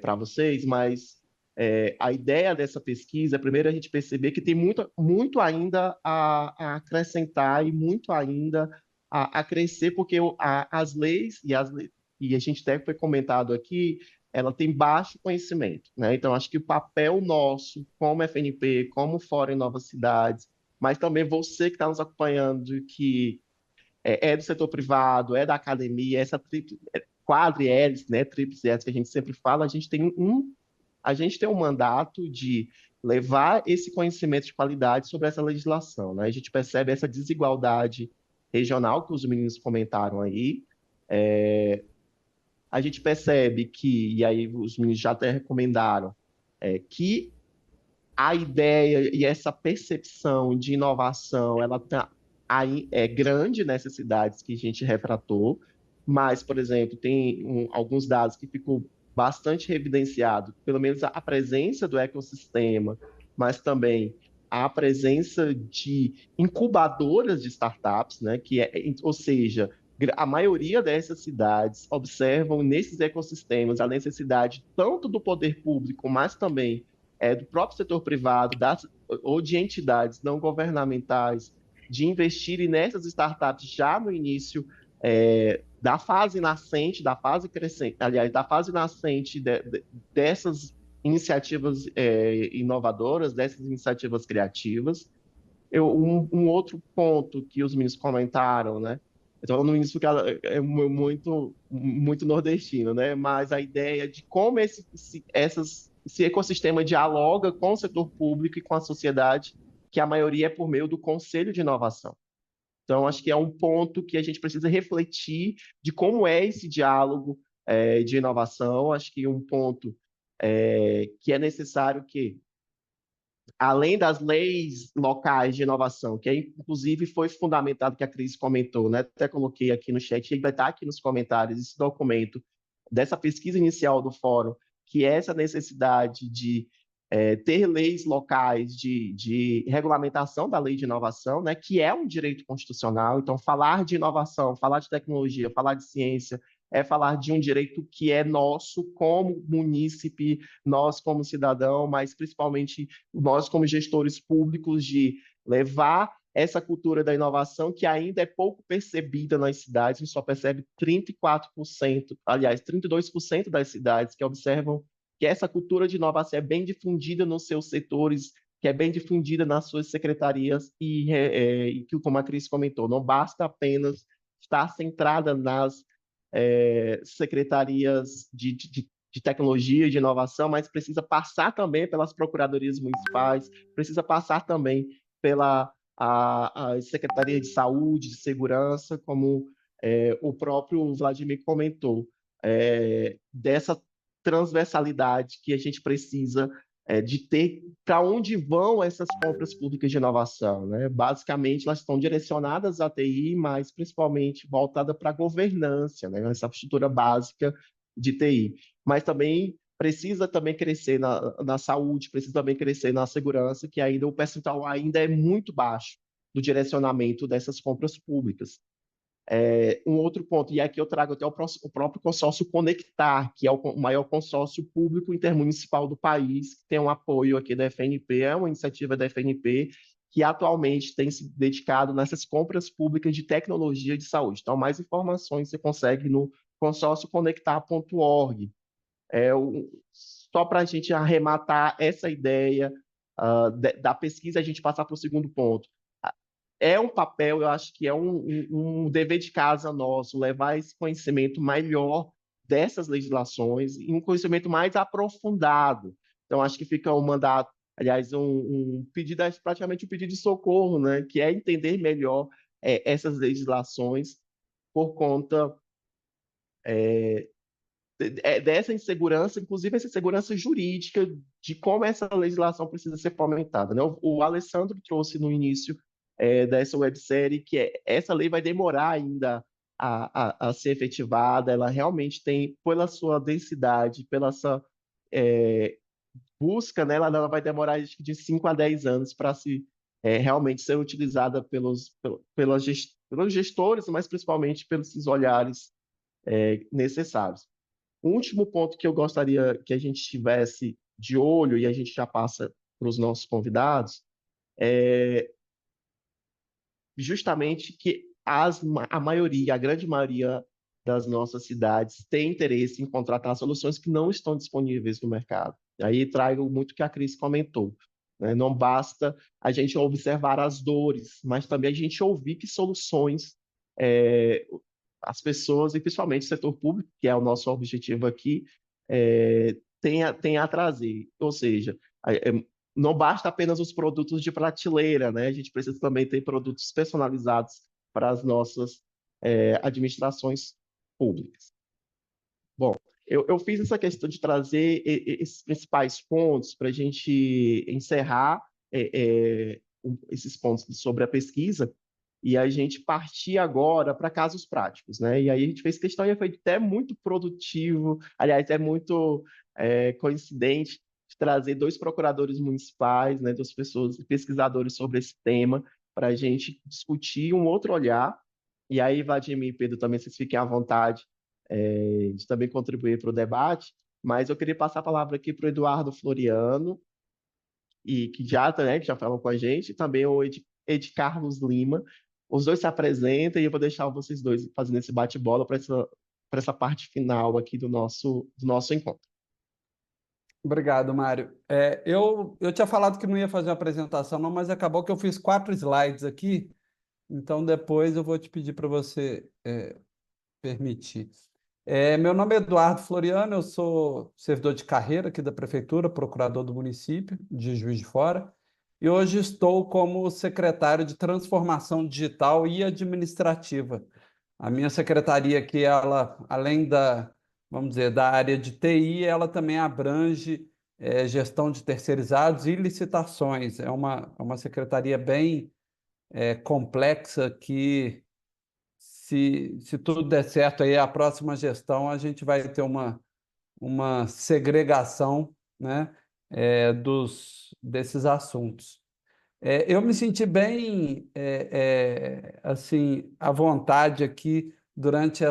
para vocês, mas a ideia dessa pesquisa é, primeiro, a gente perceber que tem muito ainda a acrescentar e muito ainda a crescer, porque as leis, e a gente até foi comentado aqui, ela tem baixo conhecimento, né? Então, acho que o papel nosso, como FNP, como Fórum em Novas Cidades, mas também você que está nos acompanhando, que do setor privado, da academia, essa quadri-hélice, né, tríplice hélice que a gente sempre fala, a gente tem um mandato de levar esse conhecimento de qualidade sobre essa legislação, né? A gente percebe essa desigualdade regional que os meninos comentaram aí. A gente percebe que, e aí os meninos já até recomendaram, que a ideia e essa percepção de inovação, ela é grande nessas cidades que a gente retratou, mas, por exemplo, tem alguns dados que ficam bastante evidenciados, pelo menos a presença do ecossistema, mas também a presença de incubadoras de startups, né, ou seja, a maioria dessas cidades observam nesses ecossistemas a necessidade tanto do poder público, mas também do próprio setor privado, ou de entidades não governamentais, de investirem nessas startups já no início da fase nascente, da fase crescente, aliás, da fase nascente dessas iniciativas inovadoras, dessas iniciativas criativas. Um outro ponto que os meninos comentaram, né? Então, no início é muito, muito nordestino, né? Mas a ideia de como esse ecossistema dialoga com o setor público e com a sociedade, que a maioria é por meio do Conselho de Inovação. Então, acho que é um ponto que a gente precisa refletir de como é esse diálogo de inovação. Acho que um ponto que é necessário que, além das leis locais de inovação, que inclusive foi fundamentado, que a Cris comentou, né? Até coloquei aqui no chat, e vai estar aqui nos comentários esse documento dessa pesquisa inicial do fórum, que é essa necessidade de ter leis locais de regulamentação da lei de inovação, né? Que é um direito constitucional. Então, falar de inovação, falar de tecnologia, falar de ciência é falar de um direito que é nosso como munícipe, nós como cidadão, mas principalmente nós como gestores públicos, de levar essa cultura da inovação que ainda é pouco percebida nas cidades. A gente só percebe 34%, aliás, 32% das cidades que observam que essa cultura de inovação é bem difundida nos seus setores, que é bem difundida nas suas secretarias e que, como a Cris comentou, não basta apenas estar centrada nas secretarias de tecnologia e de inovação, mas precisa passar também pelas procuradorias municipais, precisa passar também pela a Secretaria de Saúde, de Segurança, como o próprio Vladimir comentou, dessa transversalidade que a gente precisa de ter para onde vão essas compras públicas de inovação, né? Basicamente, elas estão direcionadas à TI, mas principalmente voltada para a governança, né? Essa estrutura básica de TI. Mas também precisa também crescer na saúde, precisa também crescer na segurança, que ainda o percentual ainda é muito baixo do direcionamento dessas compras públicas. Um outro ponto, e aqui eu trago até o próprio consórcio Conectar, que é o maior consórcio público intermunicipal do país, que tem um apoio aqui da FNP, é uma iniciativa da FNP, que atualmente tem se dedicado nessas compras públicas de tecnologia de saúde. Então, mais informações você consegue no consórcioconectar.org. Só para a gente arrematar essa ideia da pesquisa, a gente passar para o segundo ponto. É um papel, eu acho que é um dever de casa nosso, levar esse conhecimento melhor dessas legislações e um conhecimento mais aprofundado. Então, acho que fica um mandato, aliás, um pedido, praticamente um pedido de socorro, né? Que é entender melhor essas legislações por conta dessa insegurança, inclusive essa insegurança jurídica de como essa legislação precisa ser fomentada, né? O Alessandro trouxe no início dessa websérie que essa lei vai demorar ainda a ser efetivada, ela realmente tem, pela sua densidade, pela sua busca, né, ela vai demorar de 5 a 10 anos para realmente ser utilizada pelos gestores, mas principalmente pelos olhares necessários. O último ponto que eu gostaria que a gente tivesse de olho, e a gente já passa para os nossos convidados, é justamente que a grande maioria das nossas cidades tem interesse em contratar soluções que não estão disponíveis no mercado. E aí trago muito o que a Cris comentou, né? Não basta a gente observar as dores, mas também a gente ouvir que soluções as pessoas, e principalmente o setor público, que é o nosso objetivo aqui, tem a trazer. Ou seja, não basta apenas os produtos de prateleira, né? A gente precisa também ter produtos personalizados para as nossas administrações públicas. Bom, eu fiz essa questão de trazer esses principais pontos para a gente encerrar esses pontos sobre a pesquisa e a gente partir agora para casos práticos, né? E aí a gente fez questão e foi até muito produtivo, aliás, é muito coincidente de trazer 2 procuradores municipais, né, 2 pessoas pesquisadores sobre esse tema, para a gente discutir um outro olhar. E aí, Vladimir e Pedro, também vocês fiquem à vontade de também contribuir para o debate, mas eu queria passar a palavra aqui para o Eduardo Floriano, e que já falou com a gente, e também o Ed Carlos Lima. Os dois se apresentam e eu vou deixar vocês dois fazendo esse bate-bola para essa parte final aqui do nosso encontro. Obrigado, Mário. Eu tinha falado que não ia fazer uma apresentação, não, mas acabou que eu fiz 4 slides aqui, então depois eu vou te pedir para você permitir. Meu nome é Eduardo Floriano, eu sou servidor de carreira aqui da Prefeitura, procurador do município de Juiz de Fora, e hoje estou como secretário de Transformação Digital e Administrativa. A minha secretaria aqui, ela, além vamos dizer, da área de TI, ela também abrange gestão de terceirizados e licitações. É uma secretaria bem complexa que, se tudo der certo, aí a próxima gestão a gente vai ter uma segregação, né, desses assuntos. Eu me senti bem assim, à vontade aqui durante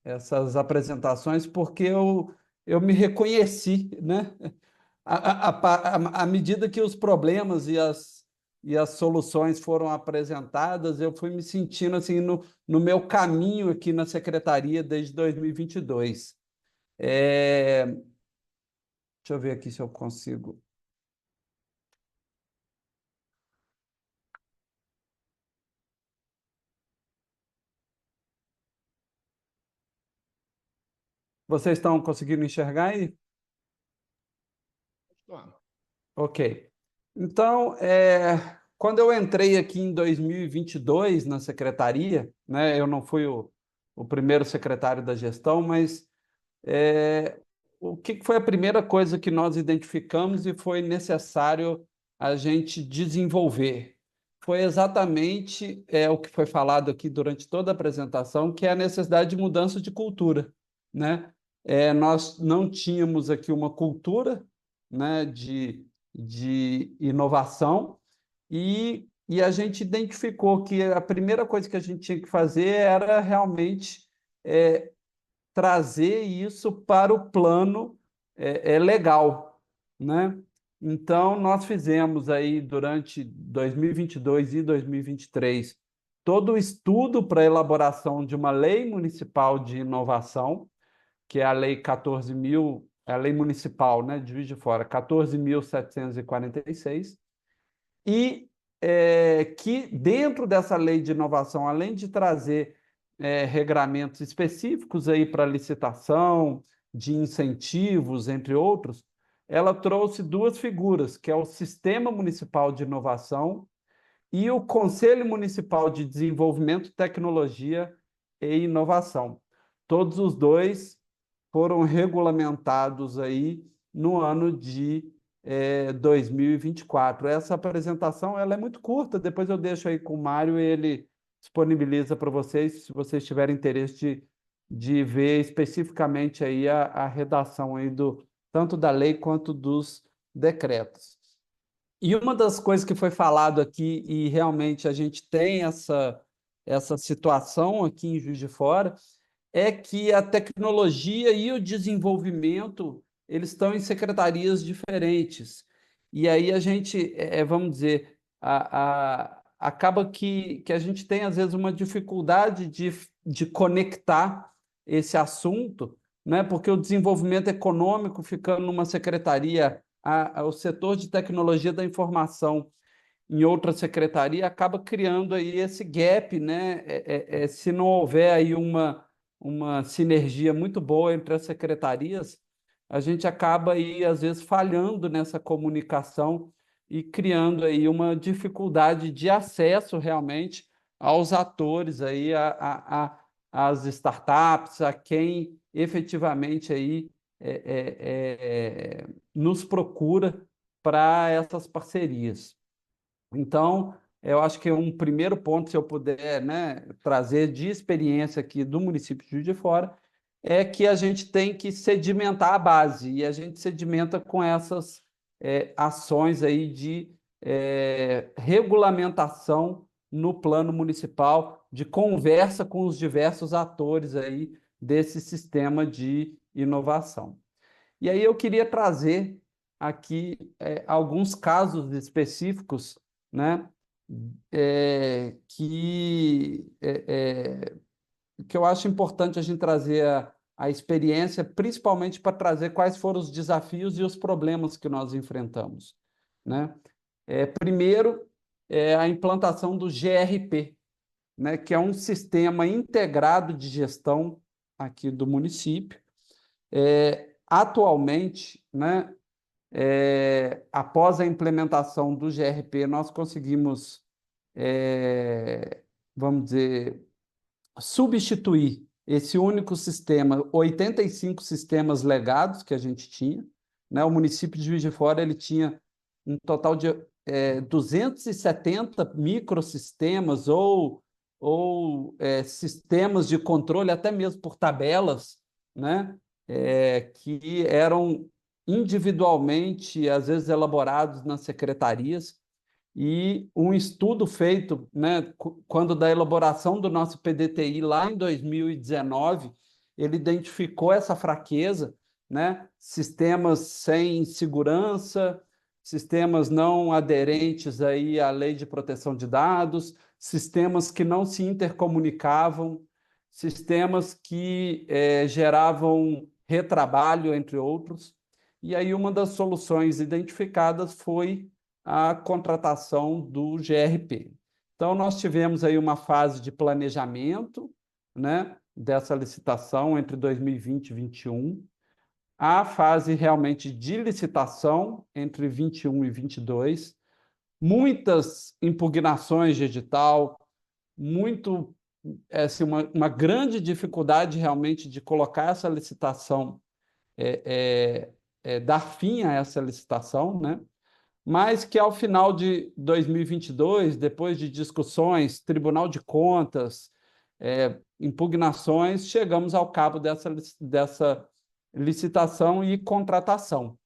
essas apresentações, porque eu me reconheci, né? À medida que os problemas e as soluções foram apresentadas, eu fui me sentindo assim no meu caminho aqui na secretaria desde 2022. Deixa eu ver aqui se eu consigo. Vocês estão conseguindo enxergar aí? Ok. Então, quando eu entrei aqui em 2022 na secretaria, né, eu não fui o primeiro secretário da gestão, mas o que foi a primeira coisa que nós identificamos e foi necessário a gente desenvolver? Foi exatamente o que foi falado aqui durante toda a apresentação, que é a necessidade de mudança de cultura, né? Nós não tínhamos aqui uma cultura, né, de inovação e a gente identificou que a primeira coisa que a gente tinha que fazer era realmente trazer isso para o plano legal, né? Então, nós fizemos aí durante 2022 e 2023 todo o estudo para a elaboração de uma lei municipal de inovação, que é a lei 14.000, é a lei municipal, né, de Juiz de Fora, 14.746, e que dentro dessa lei de inovação, além de trazer regramentos específicos aí para licitação, de incentivos, entre outros, ela trouxe duas figuras, que é o Sistema Municipal de Inovação e o Conselho Municipal de Desenvolvimento, Tecnologia e Inovação. Todos os dois foram regulamentados aí no ano de 2024. Essa apresentação ela é muito curta, depois eu deixo aí com o Mário e ele disponibiliza para vocês, se vocês tiverem interesse de ver especificamente aí a redação aí tanto da lei quanto dos decretos. E uma das coisas que foi falado aqui, e realmente a gente tem essa situação aqui em Juiz de Fora, é que a tecnologia e o desenvolvimento eles estão em secretarias diferentes. E aí a gente, vamos dizer, acaba que a gente tem, às vezes, uma dificuldade de conectar esse assunto, né? Porque o desenvolvimento econômico ficando numa secretaria, o setor de tecnologia da informação em outra secretaria acaba criando aí esse gap, né? Se não houver aí uma sinergia muito boa entre as secretarias, a gente acaba aí, às vezes, falhando nessa comunicação e criando aí uma dificuldade de acesso realmente aos atores aí, às startups, a quem efetivamente aí nos procura para essas parcerias. Então, eu acho que um primeiro ponto, se eu puder, né, trazer de experiência aqui do município de Juiz de Fora, é que a gente tem que sedimentar a base, e a gente sedimenta com essas ações aí de regulamentação no plano municipal, de conversa com os diversos atores aí desse sistema de inovação. E aí eu queria trazer aqui alguns casos específicos, né, que eu acho importante a gente trazer a experiência, principalmente para trazer quais foram os desafios e os problemas que nós enfrentamos, né? Primeiro, a implantação do GRP, né, que é um sistema integrado de gestão aqui do município. Atualmente, né, após a implementação do GRP, nós conseguimos, vamos dizer, substituir esse único sistema, 85 sistemas legados que a gente tinha, né? O município de Juiz de Fora ele tinha um total de 270 microsistemas ou sistemas de controle, até mesmo por tabelas, né? Que eram individualmente, às vezes, elaborados nas secretarias, e um estudo feito, né, quando da elaboração do nosso PDTI lá em 2019, ele identificou essa fraqueza, né? Sistemas sem segurança, sistemas não aderentes aí à lei de proteção de dados, sistemas que não se intercomunicavam, sistemas que geravam retrabalho, entre outros. E aí uma das soluções identificadas foi a contratação do GRP. Então, nós tivemos aí uma fase de planejamento, né, dessa licitação entre 2020 e 2021, a fase realmente de licitação entre 21 e 22, muitas impugnações de edital, muito, assim, uma grande dificuldade realmente de colocar essa licitação, dar fim a essa licitação, né? Mas que ao final de 2022, depois de discussões, Tribunal de Contas, impugnações, chegamos ao cabo dessa licitação e contratação.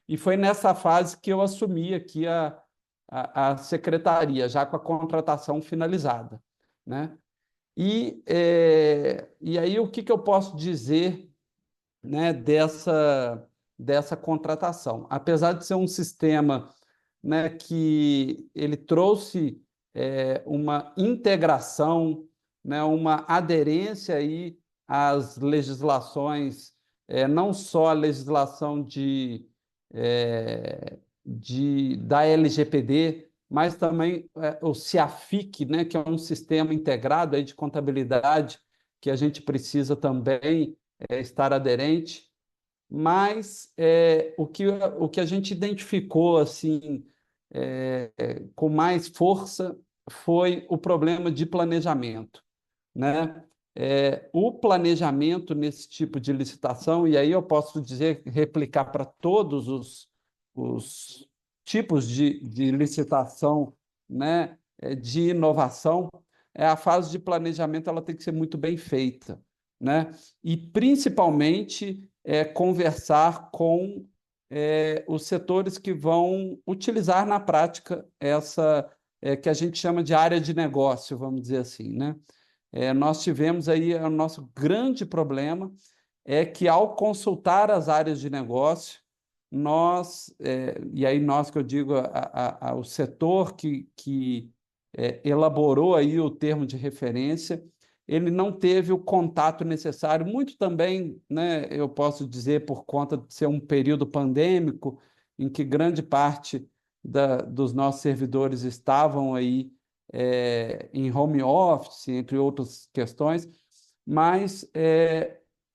E foi nessa fase que eu assumi aqui a secretaria, já com a contratação finalizada, né? E aí, o que eu posso dizer, né, dessa contratação? Apesar de ser um sistema, né, que ele trouxe uma integração, né, uma aderência aí às legislações, não só a legislação da LGPD, mas também o CIAFIC, né, que é um sistema integrado aí de contabilidade que a gente precisa também estar aderente. Mas o que a gente identificou assim, com mais força foi o problema de planejamento, né? O planejamento nesse tipo de licitação, e aí eu posso dizer, replicar para todos os tipos de licitação, né, de inovação, a fase de planejamento ela tem que ser muito bem feita, né? E principalmente conversar com os setores que vão utilizar na prática essa que a gente chama de área de negócio, vamos dizer assim, né? Nós tivemos aí o nosso grande problema que ao consultar as áreas de negócio, e aí nós que eu digo, o setor que elaborou aí o termo de referência, ele não teve o contato necessário, muito também, né, eu posso dizer, por conta de ser um período pandêmico, em que grande parte dos nossos servidores estavam aí em home office, entre outras questões, mas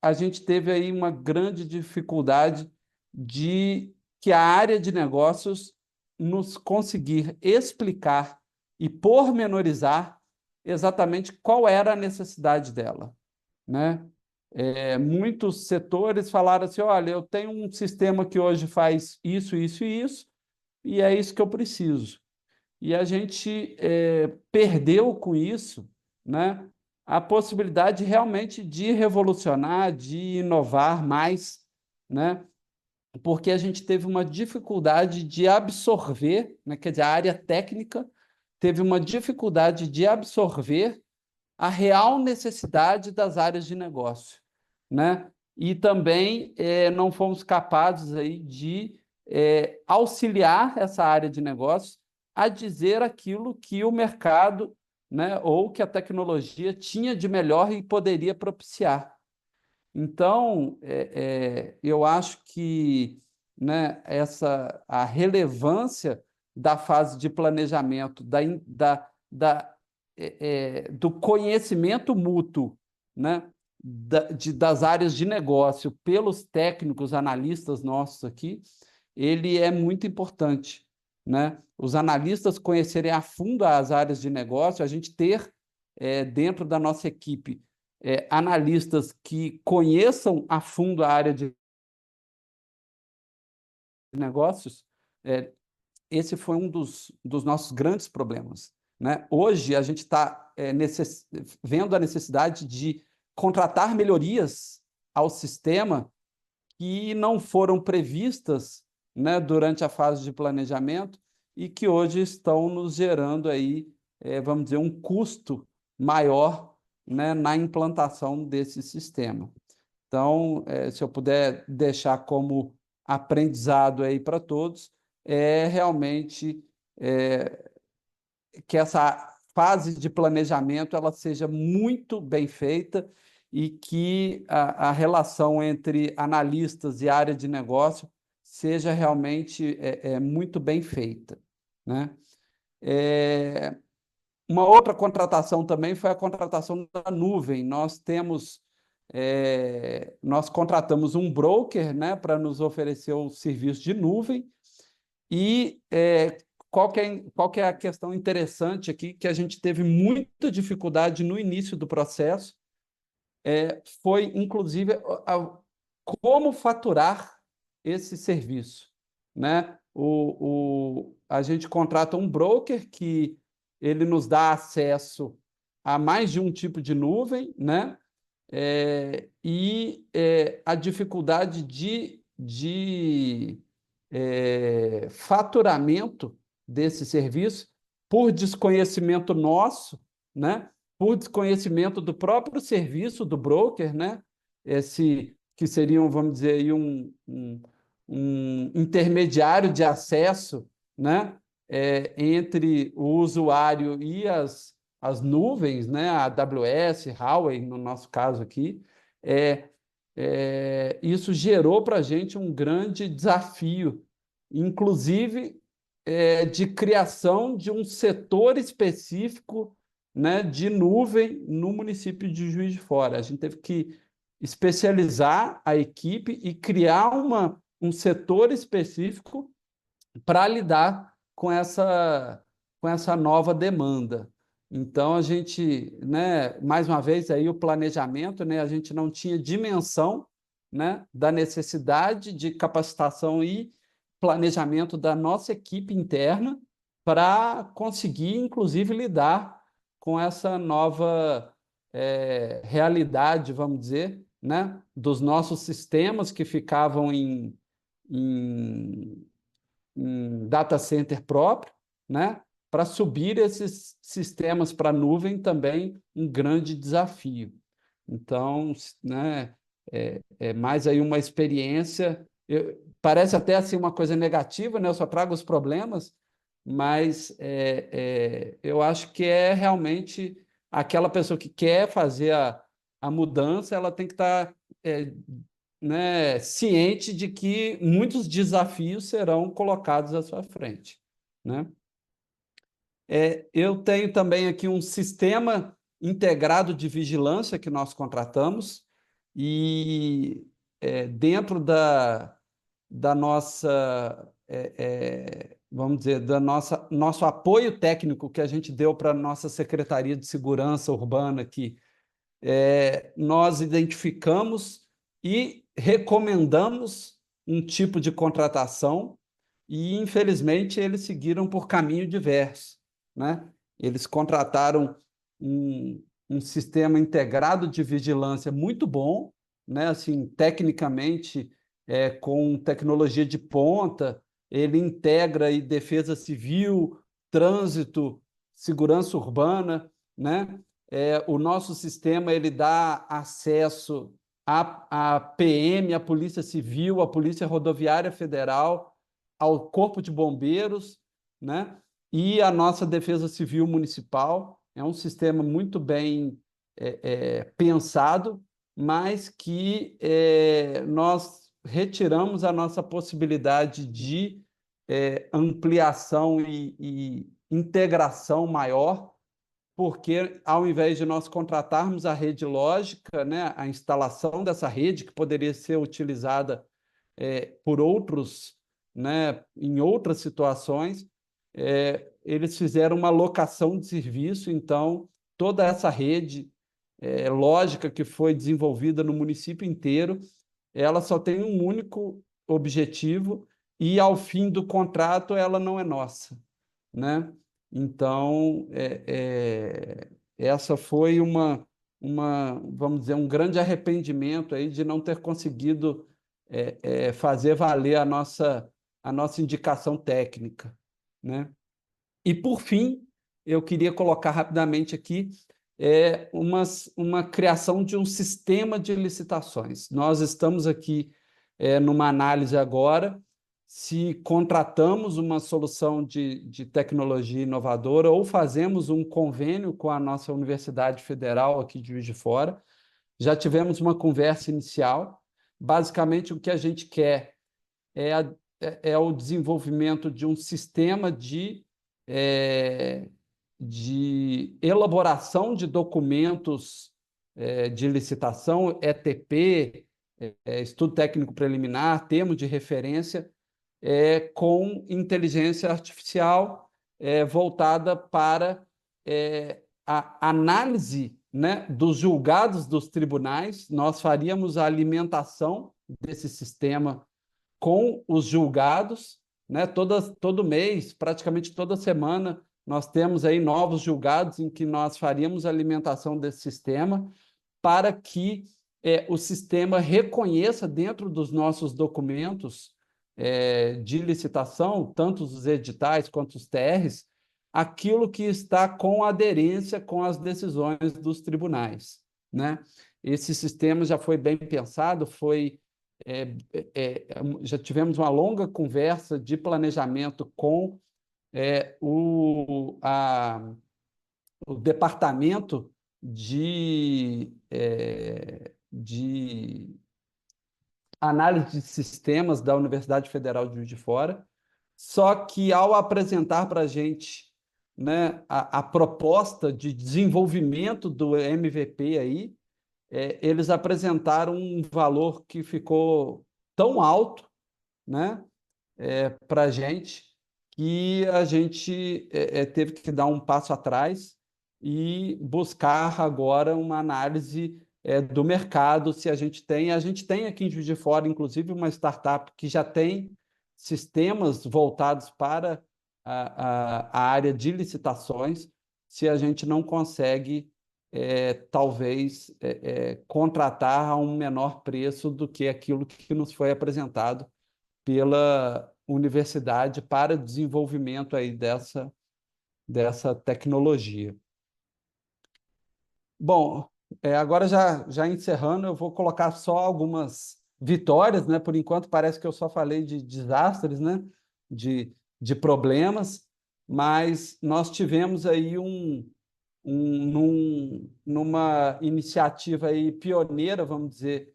a gente teve aí uma grande dificuldade de que a área de negócios nos conseguir explicar e pormenorizar exatamente qual era a necessidade dela, né? Muitos setores falaram assim, olha, eu tenho um sistema que hoje faz isso, isso e isso, e é isso que eu preciso. E a gente perdeu com isso, né, a possibilidade realmente de revolucionar, de inovar mais, né? Porque a gente teve uma dificuldade de absorver, né, quer dizer, a área técnica teve uma dificuldade de absorver a real necessidade das áreas de negócio, né? E também não fomos capazes aí de auxiliar essa área de negócio a dizer aquilo que o mercado, né, ou que a tecnologia tinha de melhor e poderia propiciar. Então, eu acho que, né, a relevância da fase de planejamento, do conhecimento mútuo, né, das áreas de negócio pelos técnicos, analistas nossos aqui, ele é muito importante, né? Os analistas conhecerem a fundo as áreas de negócio, a gente ter dentro da nossa equipe analistas que conheçam a fundo a área de negócios, esse foi um dos nossos grandes problemas, né? Hoje, a gente está vendo a necessidade de contratar melhorias ao sistema que não foram previstas, né, durante a fase de planejamento e que hoje estão nos gerando aí, vamos dizer, um custo maior, né, na implantação desse sistema. Então, se eu puder deixar como aprendizado aí para todos, é realmente que essa fase de planejamento ela seja muito bem feita e que a relação entre analistas e área de negócio seja realmente muito bem feita, né? Uma outra contratação também foi a contratação da nuvem. Nós contratamos um broker, né, para nos oferecer o serviço de nuvem. E qual que é a questão interessante aqui, que a gente teve muita dificuldade no início do processo, foi, inclusive, como faturar esse serviço, né? A gente contrata um broker que ele nos dá acesso a mais de um tipo de nuvem, né? A dificuldade de faturamento desse serviço por desconhecimento nosso, né? Por desconhecimento do próprio serviço do broker, né? Que seriam, vamos dizer, aí um intermediário de acesso, né? Entre o usuário e as nuvens, né? A AWS, Huawei, no nosso caso aqui, isso gerou para a gente um grande desafio, inclusive de criação de um setor específico, né, de nuvem no município de Juiz de Fora. A gente teve que especializar a equipe e criar um setor específico para lidar com essa nova demanda. Então, a gente, né, mais uma vez, aí o planejamento, né, a gente não tinha dimensão, né, da necessidade de capacitação e planejamento da nossa equipe interna para conseguir, inclusive, lidar com essa nova realidade, vamos dizer, né, dos nossos sistemas que ficavam em data center próprio, né? Para subir esses sistemas para a nuvem também um grande desafio. Então, né, é mais aí uma experiência. Parece até assim uma coisa negativa, né? Eu só trago os problemas, mas eu acho que é realmente aquela pessoa que quer fazer a mudança, ela tem que estar né, ciente de que muitos desafios serão colocados à sua frente, né? Eu tenho também aqui um sistema integrado de vigilância que nós contratamos e dentro da nossa, vamos dizer, nosso apoio técnico que a gente deu para a nossa Secretaria de Segurança Urbana aqui, nós identificamos e recomendamos um tipo de contratação e, infelizmente, eles seguiram por caminho diverso, né? Eles contrataram um sistema integrado de vigilância muito bom, né? Assim, tecnicamente, com tecnologia de ponta, ele integra aí defesa civil, trânsito, segurança urbana, né? O nosso sistema ele dá acesso à PM, à Polícia Civil, à Polícia Rodoviária Federal, ao Corpo de Bombeiros, né? E à nossa Defesa Civil Municipal. É um sistema muito bem pensado, mas que nós retiramos a nossa possibilidade de ampliação e integração maior, porque ao invés de nós contratarmos a rede lógica, né, a instalação dessa rede que poderia ser utilizada por outros, né, em outras situações, eles fizeram uma locação de serviço, então toda essa rede lógica que foi desenvolvida no município inteiro, ela só tem um único objetivo e ao fim do contrato ela não é nossa, né? Então, essa foi vamos dizer, um grande arrependimento aí de não ter conseguido fazer valer a nossa indicação técnica, né? E, por fim, eu queria colocar rapidamente aqui é uma criação de um sistema de licitações. Nós estamos aqui numa análise agora, se contratamos uma solução de tecnologia inovadora ou fazemos um convênio com a nossa Universidade Federal aqui de Juiz de Fora. Já tivemos uma conversa inicial. Basicamente, o que a gente quer é o desenvolvimento de um sistema de elaboração de documentos de licitação, ETP, Estudo Técnico Preliminar, termo de referência, com inteligência artificial voltada para a análise, né, dos julgados dos tribunais. Nós faríamos a alimentação desse sistema com os julgados, né? Todo mês, praticamente toda semana, nós temos aí novos julgados em que nós faríamos a alimentação desse sistema para que o sistema reconheça dentro dos nossos documentos de licitação, tanto os editais quanto os TRs, aquilo que está com aderência com as decisões dos tribunais, né? Esse sistema já foi bem pensado, já tivemos uma longa conversa de planejamento com o departamento de análise de sistemas da Universidade Federal de Juiz de Fora, só que ao apresentar para a gente, né, a proposta de desenvolvimento do MVP aí, eles apresentaram um valor que ficou tão alto, né, para a gente, que a gente teve que dar um passo atrás e buscar agora uma análise do mercado, se a gente tem. A gente tem aqui em Juiz de Fora, inclusive, uma startup que já tem sistemas voltados para a área de licitações, se a gente não consegue, talvez, contratar a um menor preço do que aquilo que nos foi apresentado pela universidade para desenvolvimento aí dessa tecnologia. Bom, agora já encerrando, eu vou colocar só algumas vitórias, né? Por enquanto parece que eu só falei de desastres, né? De problemas, mas nós tivemos aí numa iniciativa aí pioneira, vamos dizer,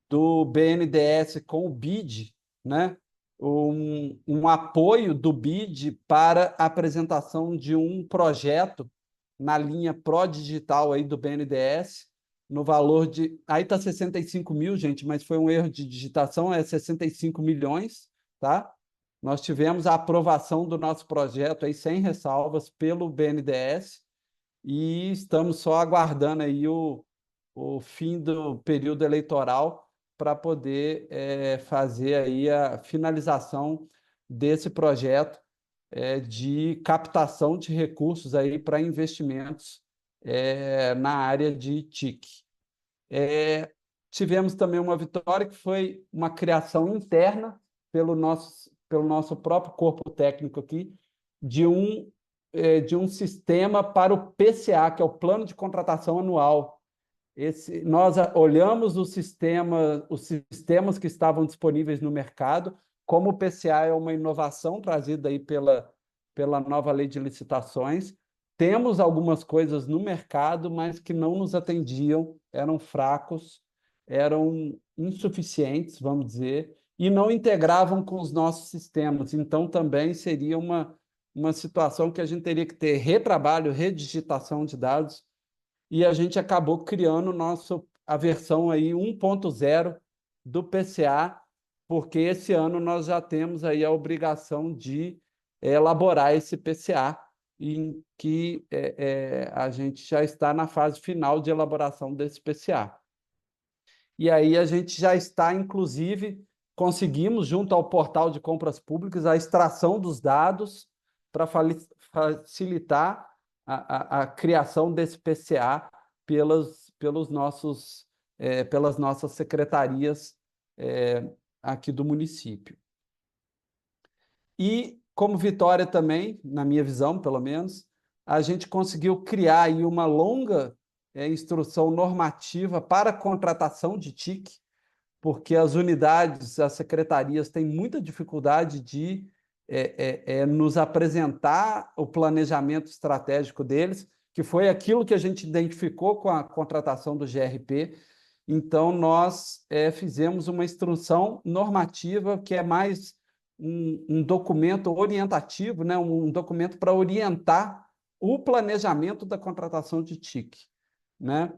do BNDES com o BID, né? Um apoio do BID para a apresentação de um projeto na linha Pró-Digital aí do BNDES, no valor de... Aí está 65 mil, gente, mas foi um erro de digitação, 65 milhões, tá? Nós tivemos a aprovação do nosso projeto aí sem ressalvas pelo BNDES e estamos só aguardando aí o fim do período eleitoral para poder fazer aí a finalização desse projeto de captação de recursos aí para investimentos na área de TIC. Tivemos também uma vitória que foi uma criação interna pelo nosso próprio corpo técnico aqui de um sistema para o PCA, que é o Plano de Contratação Anual. Nós olhamos os sistemas que estavam disponíveis no mercado, como o PCA é uma inovação trazida aí pela nova lei de licitações. Temos algumas coisas no mercado, mas que não nos atendiam, eram fracos, eram insuficientes, vamos dizer, e não integravam com os nossos sistemas. Então, também seria uma situação que a gente teria que ter retrabalho, redigitação de dados, e a gente acabou criando a versão aí 1.0 do PCA, porque esse ano nós já temos aí a obrigação de elaborar esse PCA, em que a gente já está na fase final de elaboração desse PCA. E aí a gente já está, inclusive, conseguimos, junto ao portal de compras públicas, a extração dos dados para facilitar a criação desse PCA pelas nossas secretarias aqui do município. E, como vitória também, na minha visão, pelo menos, a gente conseguiu criar aí uma longa instrução normativa para contratação de TIC, porque as unidades, as secretarias têm muita dificuldade de nos apresentar o planejamento estratégico deles, que foi aquilo que a gente identificou com a contratação do GRP. Então, nós fizemos uma instrução normativa que é mais um documento orientativo, né? Um documento para orientar o planejamento da contratação de TIC, né?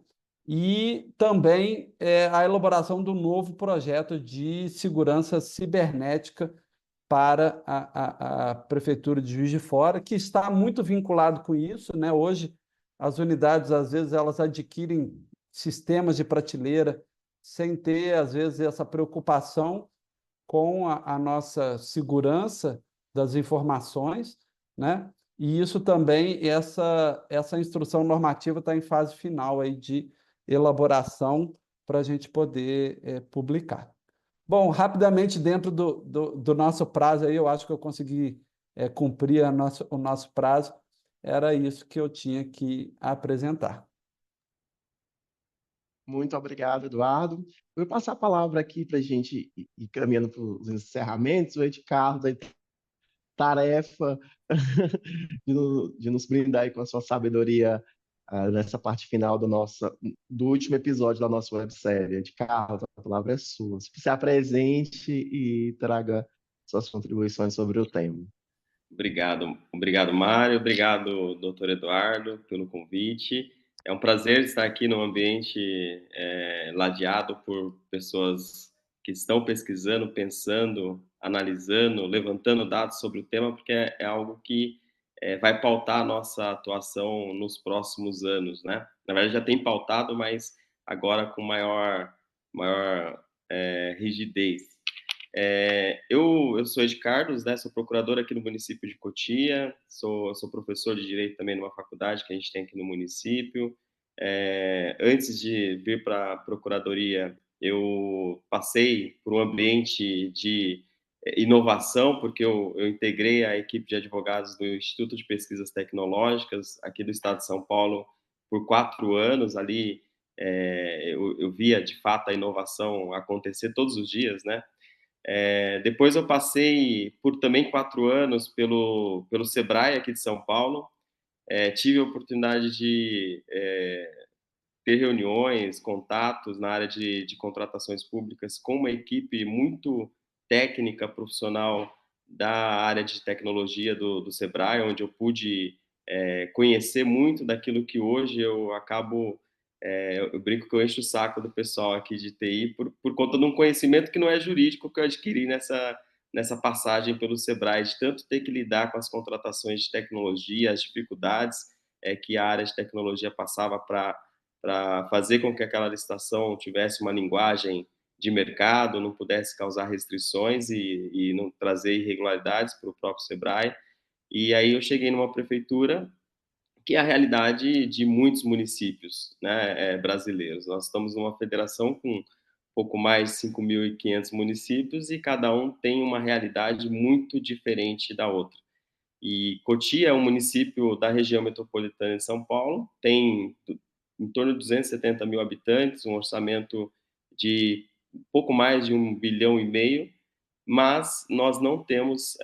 E também a elaboração do novo projeto de segurança cibernética para a Prefeitura de Juiz de Fora, que está muito vinculado com isso, né? Hoje, as unidades, às vezes, elas adquirem sistemas de prateleira sem ter, às vezes, essa preocupação com a nossa segurança das informações, né? E isso também, essa instrução normativa está em fase final aí de elaboração para a gente poder publicar. Bom, rapidamente, dentro do nosso prazo, aí, eu acho que eu consegui cumprir o nosso prazo. Era isso que eu tinha que apresentar. Muito obrigado, Eduardo. Eu vou passar a palavra aqui para a gente ir caminhando para os encerramentos. O Ed Carlos, aí, tarefa de nos brindar aí com a sua sabedoria nessa parte final do último episódio da nossa websérie. Ed Carlos, a palavra é sua. Se apresente e traga suas contribuições sobre o tema. Obrigado, Mário. Obrigado, doutor Eduardo, pelo convite. É um prazer estar aqui num ambiente ladeado por pessoas que estão pesquisando, pensando, analisando, levantando dados sobre o tema, porque é algo que vai pautar a nossa atuação nos próximos anos, né? Na verdade, já tem pautado, mas agora com maior rigidez. Eu sou Ed Carlos, né? Sou procurador aqui no município de Cotia, sou professor de Direito também numa faculdade que a gente tem aqui no município. Antes de vir para a Procuradoria, eu passei por um ambiente de inovação, porque eu integrei a equipe de advogados do Instituto de Pesquisas Tecnológicas aqui do Estado de São Paulo por 4 anos. Ali eu via, de fato, a inovação acontecer todos os dias, né? Depois eu passei por também 4 anos pelo Sebrae aqui de São Paulo. Tive a oportunidade de ter reuniões, contatos na área de contratações públicas com uma equipe muito técnica, profissional da área de tecnologia do Sebrae, onde eu pude conhecer muito daquilo que hoje eu acabo... eu brinco que eu encho o saco do pessoal aqui de TI por conta de um conhecimento que não é jurídico que eu adquiri nessa passagem pelo Sebrae, de tanto ter que lidar com as contratações de tecnologia, as dificuldades que a área de tecnologia passava para fazer com que aquela licitação tivesse uma linguagem de mercado, não pudesse causar restrições e não trazer irregularidades para o próprio Sebrae. E aí eu cheguei numa prefeitura que é a realidade de muitos municípios, né, brasileiros. Nós estamos numa federação com pouco mais de 5.500 municípios e cada um tem uma realidade muito diferente da outra. E Cotia é um município da região metropolitana de São Paulo, tem em torno de 270 mil habitantes, um orçamento de pouco mais de 1,5 bilhão, mas nós não temos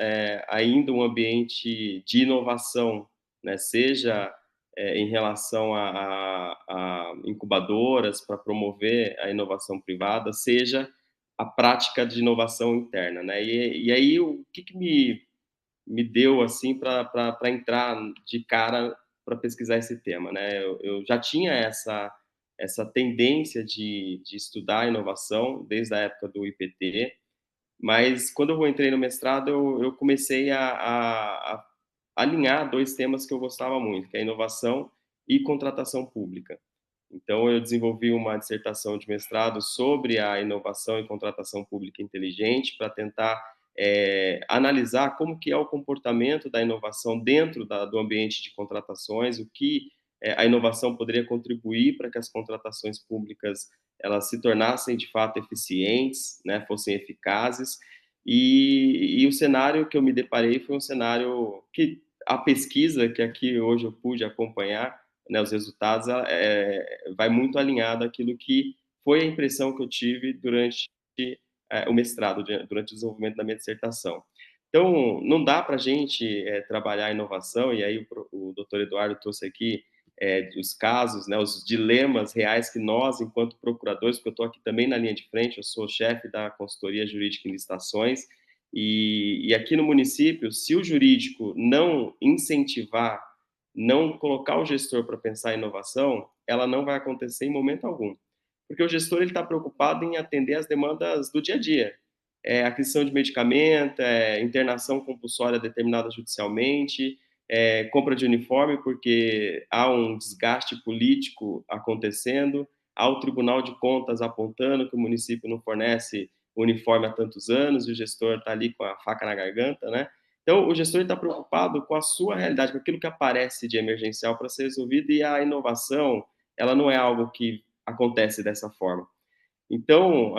ainda um ambiente de inovação, né? Seja em relação a incubadoras para promover a inovação privada, seja a prática de inovação interna, né? E aí o que me deu assim para entrar de cara para pesquisar esse tema, né? Eu já tinha essa tendência de estudar inovação desde a época do IPT, mas quando eu entrei no mestrado eu comecei a alinhar 2 temas que eu gostava muito, que é inovação e contratação pública. Então eu desenvolvi uma dissertação de mestrado sobre a inovação e contratação pública inteligente para tentar analisar como que é o comportamento da inovação dentro do ambiente de contratações, o que a inovação poderia contribuir para que as contratações públicas elas se tornassem de fato eficientes, né, fossem eficazes. E o cenário que eu me deparei foi um cenário que a pesquisa que aqui hoje eu pude acompanhar né, os resultados, vai muito alinhado àquilo que foi a impressão que eu tive durante o mestrado, durante o desenvolvimento da minha dissertação. Então, não dá para a gente trabalhar a inovação, e aí o doutor Eduardo trouxe aqui os casos, né, os dilemas reais que nós, enquanto procuradores, porque eu estou aqui também na linha de frente, eu sou chefe da consultoria jurídica em licitações, e aqui no município, se o jurídico não incentivar, não colocar o gestor para pensar em inovação, ela não vai acontecer em momento algum. Porque o gestor está preocupado em atender as demandas do dia a dia. Aquisição de medicamento, internação compulsória determinada judicialmente, compra de uniforme porque há um desgaste político acontecendo, há o Tribunal de Contas apontando que o município não fornece uniforme há tantos anos e o gestor está ali com a faca na garganta, né? Então, o gestor está preocupado com a sua realidade, com aquilo que aparece de emergencial para ser resolvido, e a inovação, ela não é algo que acontece dessa forma. Então,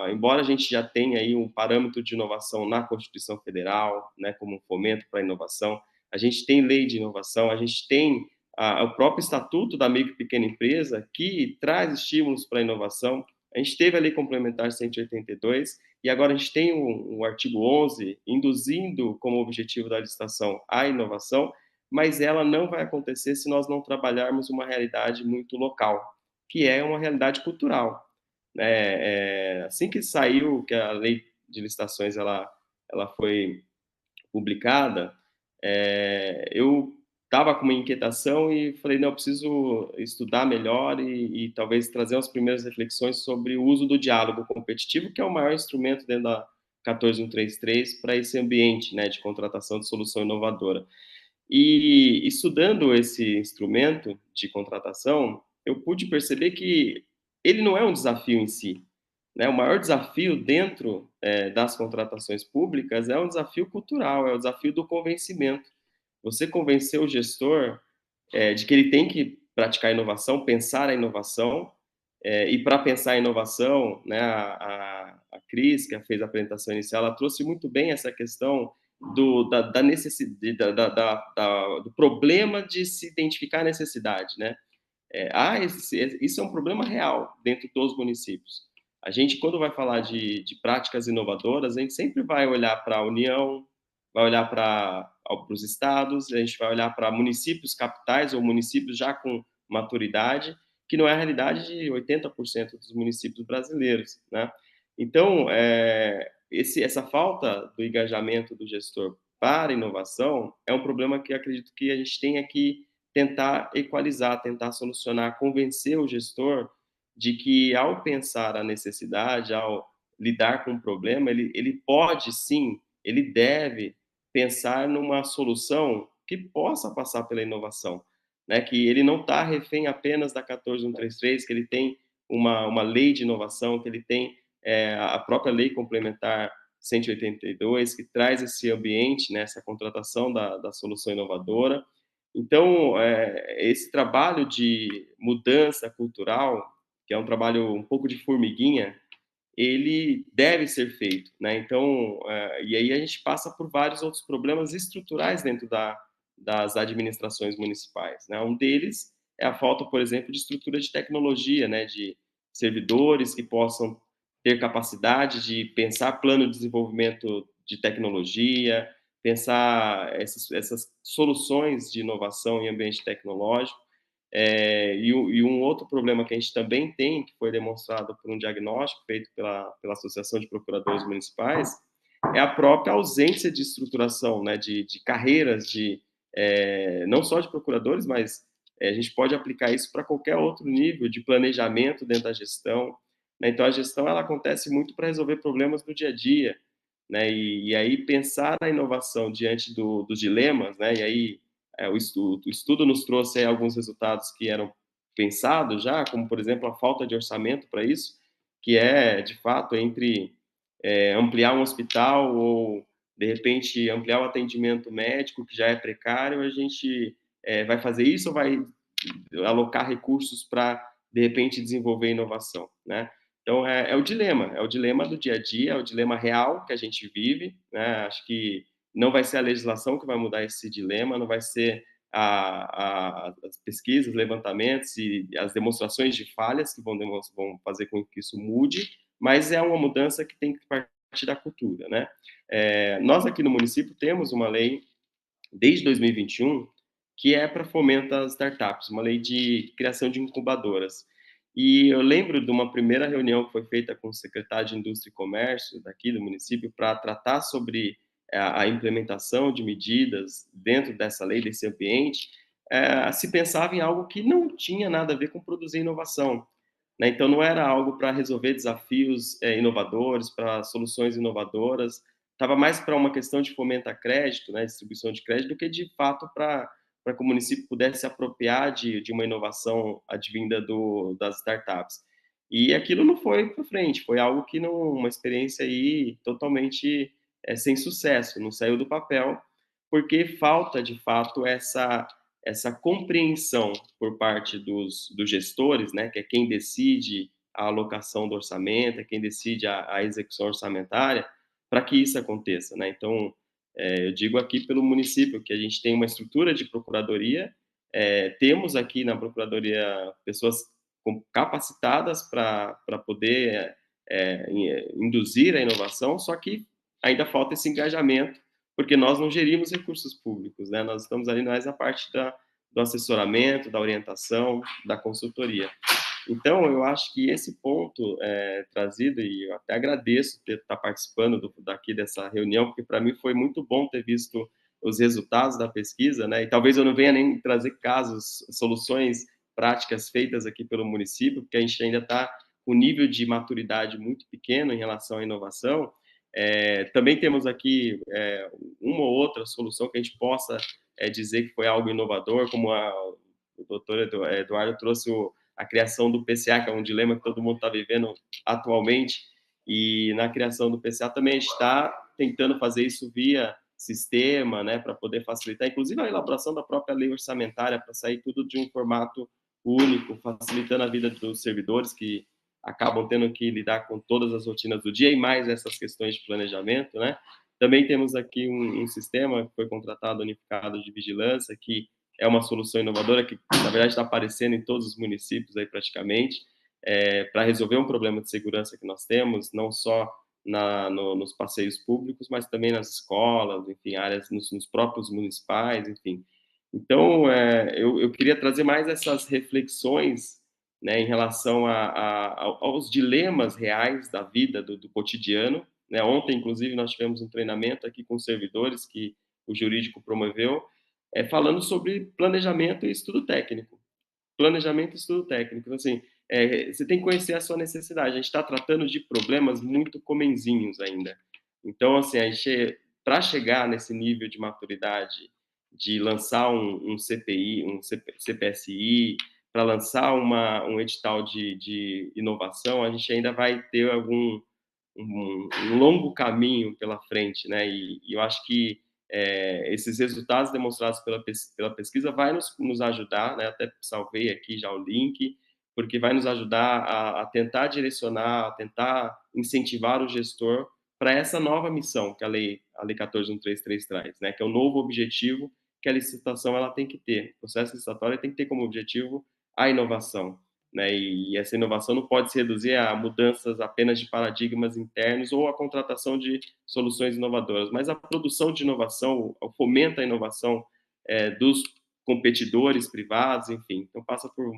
embora a gente já tenha aí um parâmetro de inovação na Constituição Federal, né, como um fomento para a inovação, a gente tem lei de inovação, a gente tem o próprio Estatuto da Micro e Pequena Empresa, que traz estímulos para a inovação. A gente teve a Lei Complementar 182, e agora a gente tem o artigo 11, induzindo como objetivo da licitação a inovação, mas ela não vai acontecer se nós não trabalharmos uma realidade muito local, que é uma realidade cultural. Assim que saiu, que a lei de licitações ela foi publicada, eu estava com uma inquietação e falei, não, eu preciso estudar melhor e talvez trazer umas primeiras reflexões sobre o uso do diálogo competitivo, que é o maior instrumento dentro da 14133 para esse ambiente, né, de contratação de solução inovadora. E estudando esse instrumento de contratação, eu pude perceber que ele não é um desafio em si, né? O maior desafio dentro das contratações públicas é um desafio cultural, é o desafio do convencimento. Você convencer o gestor de que ele tem que praticar a inovação, pensar a inovação, e para pensar a inovação, né, a Cris, que fez a apresentação inicial, ela trouxe muito bem essa questão da necessidade, do problema de se identificar a necessidade, né? Isso é um problema real dentro dos municípios. A gente, quando vai falar de práticas inovadoras, a gente sempre vai olhar para a União, vai olhar para os estados, a gente vai olhar para municípios capitais ou municípios já com maturidade, que não é a realidade de 80% dos municípios brasileiros, né? Então, essa falta do engajamento do gestor para a inovação é um problema que acredito que a gente tenha que tentar equalizar, tentar solucionar, convencer o gestor de que, ao pensar a necessidade, ao lidar com o problema, ele pode sim, ele deve pensar numa solução que possa passar pela inovação, né? Que ele não está refém apenas da 14133, que ele tem uma lei de inovação, que ele tem a própria lei complementar 182, que traz esse ambiente, né, essa contratação da solução inovadora. Então, esse trabalho de mudança cultural, que é um trabalho um pouco de formiguinha, ele deve ser feito, né? Então, e aí a gente passa por vários outros problemas estruturais dentro das administrações municipais, né? Um deles é a falta, por exemplo, de estrutura de tecnologia, né? De servidores que possam ter capacidade de pensar plano de desenvolvimento de tecnologia, pensar essas soluções de inovação em ambiente tecnológico. E um outro problema que a gente também tem, que foi demonstrado por um diagnóstico feito pela Associação de Procuradores Municipais, é a própria ausência de estruturação, né, de carreiras, não só de procuradores, mas a gente pode aplicar isso para qualquer outro nível de planejamento dentro da gestão, né? Então, a gestão ela acontece muito para resolver problemas do dia a dia, né? E aí pensar na inovação diante dos dilemas, né? E aí o estudo nos trouxe alguns resultados que eram pensados já, como, por exemplo, a falta de orçamento para isso, que de fato, entre ampliar um hospital ou, de repente, ampliar o atendimento médico, que já é precário, a gente vai fazer isso ou vai alocar recursos para, de repente, desenvolver inovação, né? Então, é o dilema do dia a dia, é o dilema real que a gente vive, né? Acho que não vai ser a legislação que vai mudar esse dilema, não vai ser as pesquisas, levantamentos e as demonstrações de falhas que vão fazer com que isso mude, mas é uma mudança que tem que partir da cultura, né? Nós aqui no município temos uma lei desde 2021 que é para fomentar as startups, uma lei de criação de incubadoras. E eu lembro de uma primeira reunião que foi feita com o secretário de Indústria e Comércio daqui do município para tratar sobre a implementação de medidas dentro dessa lei, desse ambiente. Se pensava em algo que não tinha nada a ver com produzir inovação, né? Então, não era algo para resolver desafios inovadores, para soluções inovadoras, estava mais para uma questão de fomentar crédito, né, distribuição de crédito, do que de fato para que o município pudesse se apropriar de uma inovação advinda das startups. E aquilo não foi para frente, foi algo que não, uma experiência aí totalmente sem sucesso, não saiu do papel, porque falta de fato essa compreensão por parte dos gestores, né, que é quem decide a alocação do orçamento, é quem decide a execução orçamentária, para que isso aconteça, né? Então, eu digo aqui pelo município que a gente tem uma estrutura de procuradoria, temos aqui na procuradoria pessoas capacitadas para poder induzir a inovação, só que ainda falta esse engajamento, porque nós não gerimos recursos públicos, né? Nós estamos ali mais na parte do assessoramento, da orientação, da consultoria. Então, eu acho que esse ponto trazido, e eu até agradeço ter estar participando daqui dessa reunião, porque para mim foi muito bom ter visto os resultados da pesquisa, né? E talvez eu não venha nem trazer casos, soluções práticas feitas aqui pelo município, porque a gente ainda está com um nível de maturidade muito pequeno em relação à inovação. Também temos aqui uma ou outra solução que a gente possa dizer que foi algo inovador, como o doutor Eduardo trouxe a criação do PCA, que é um dilema que todo mundo está vivendo atualmente, e na criação do PCA também a gente está tentando fazer isso via sistema, né, para poder facilitar, inclusive a elaboração da própria lei orçamentária, para sair tudo de um formato único, facilitando a vida dos servidores que acabam tendo que lidar com todas as rotinas do dia e mais essas questões de planejamento, né? Também temos aqui um sistema que foi contratado unificado de vigilância, que é uma solução inovadora que, na verdade, está aparecendo em todos os municípios aí praticamente, para resolver um problema de segurança que nós temos, não só nos passeios públicos, mas também nas escolas, enfim, áreas nos próprios municipais, enfim. Então, eu queria trazer mais essas reflexões, né, em relação aos dilemas reais da vida, do cotidiano, né? Ontem, inclusive, nós tivemos um treinamento aqui com servidores que o jurídico promoveu, falando sobre planejamento e estudo técnico. Planejamento e estudo técnico. Então, assim, você tem que conhecer a sua necessidade. A gente está tratando de problemas muito comenzinhos ainda. Então, assim, para chegar nesse nível de maturidade, de lançar um CPI, um CPSI, para lançar um edital de inovação, a gente ainda vai ter um longo caminho pela frente, né? E eu acho que esses resultados demonstrados pela pesquisa vai nos ajudar, né? Até salvei aqui já o link, porque vai nos ajudar a tentar direcionar, a tentar incentivar o gestor para essa nova missão que a lei 14.133 traz, né? Que é o novo objetivo que a licitação ela tem que ter. O processo licitatório tem que ter como objetivo a inovação, né? E essa inovação não pode se reduzir a mudanças apenas de paradigmas internos ou a contratação de soluções inovadoras, mas a produção de inovação, o fomento à inovação dos competidores privados, enfim. Então passa por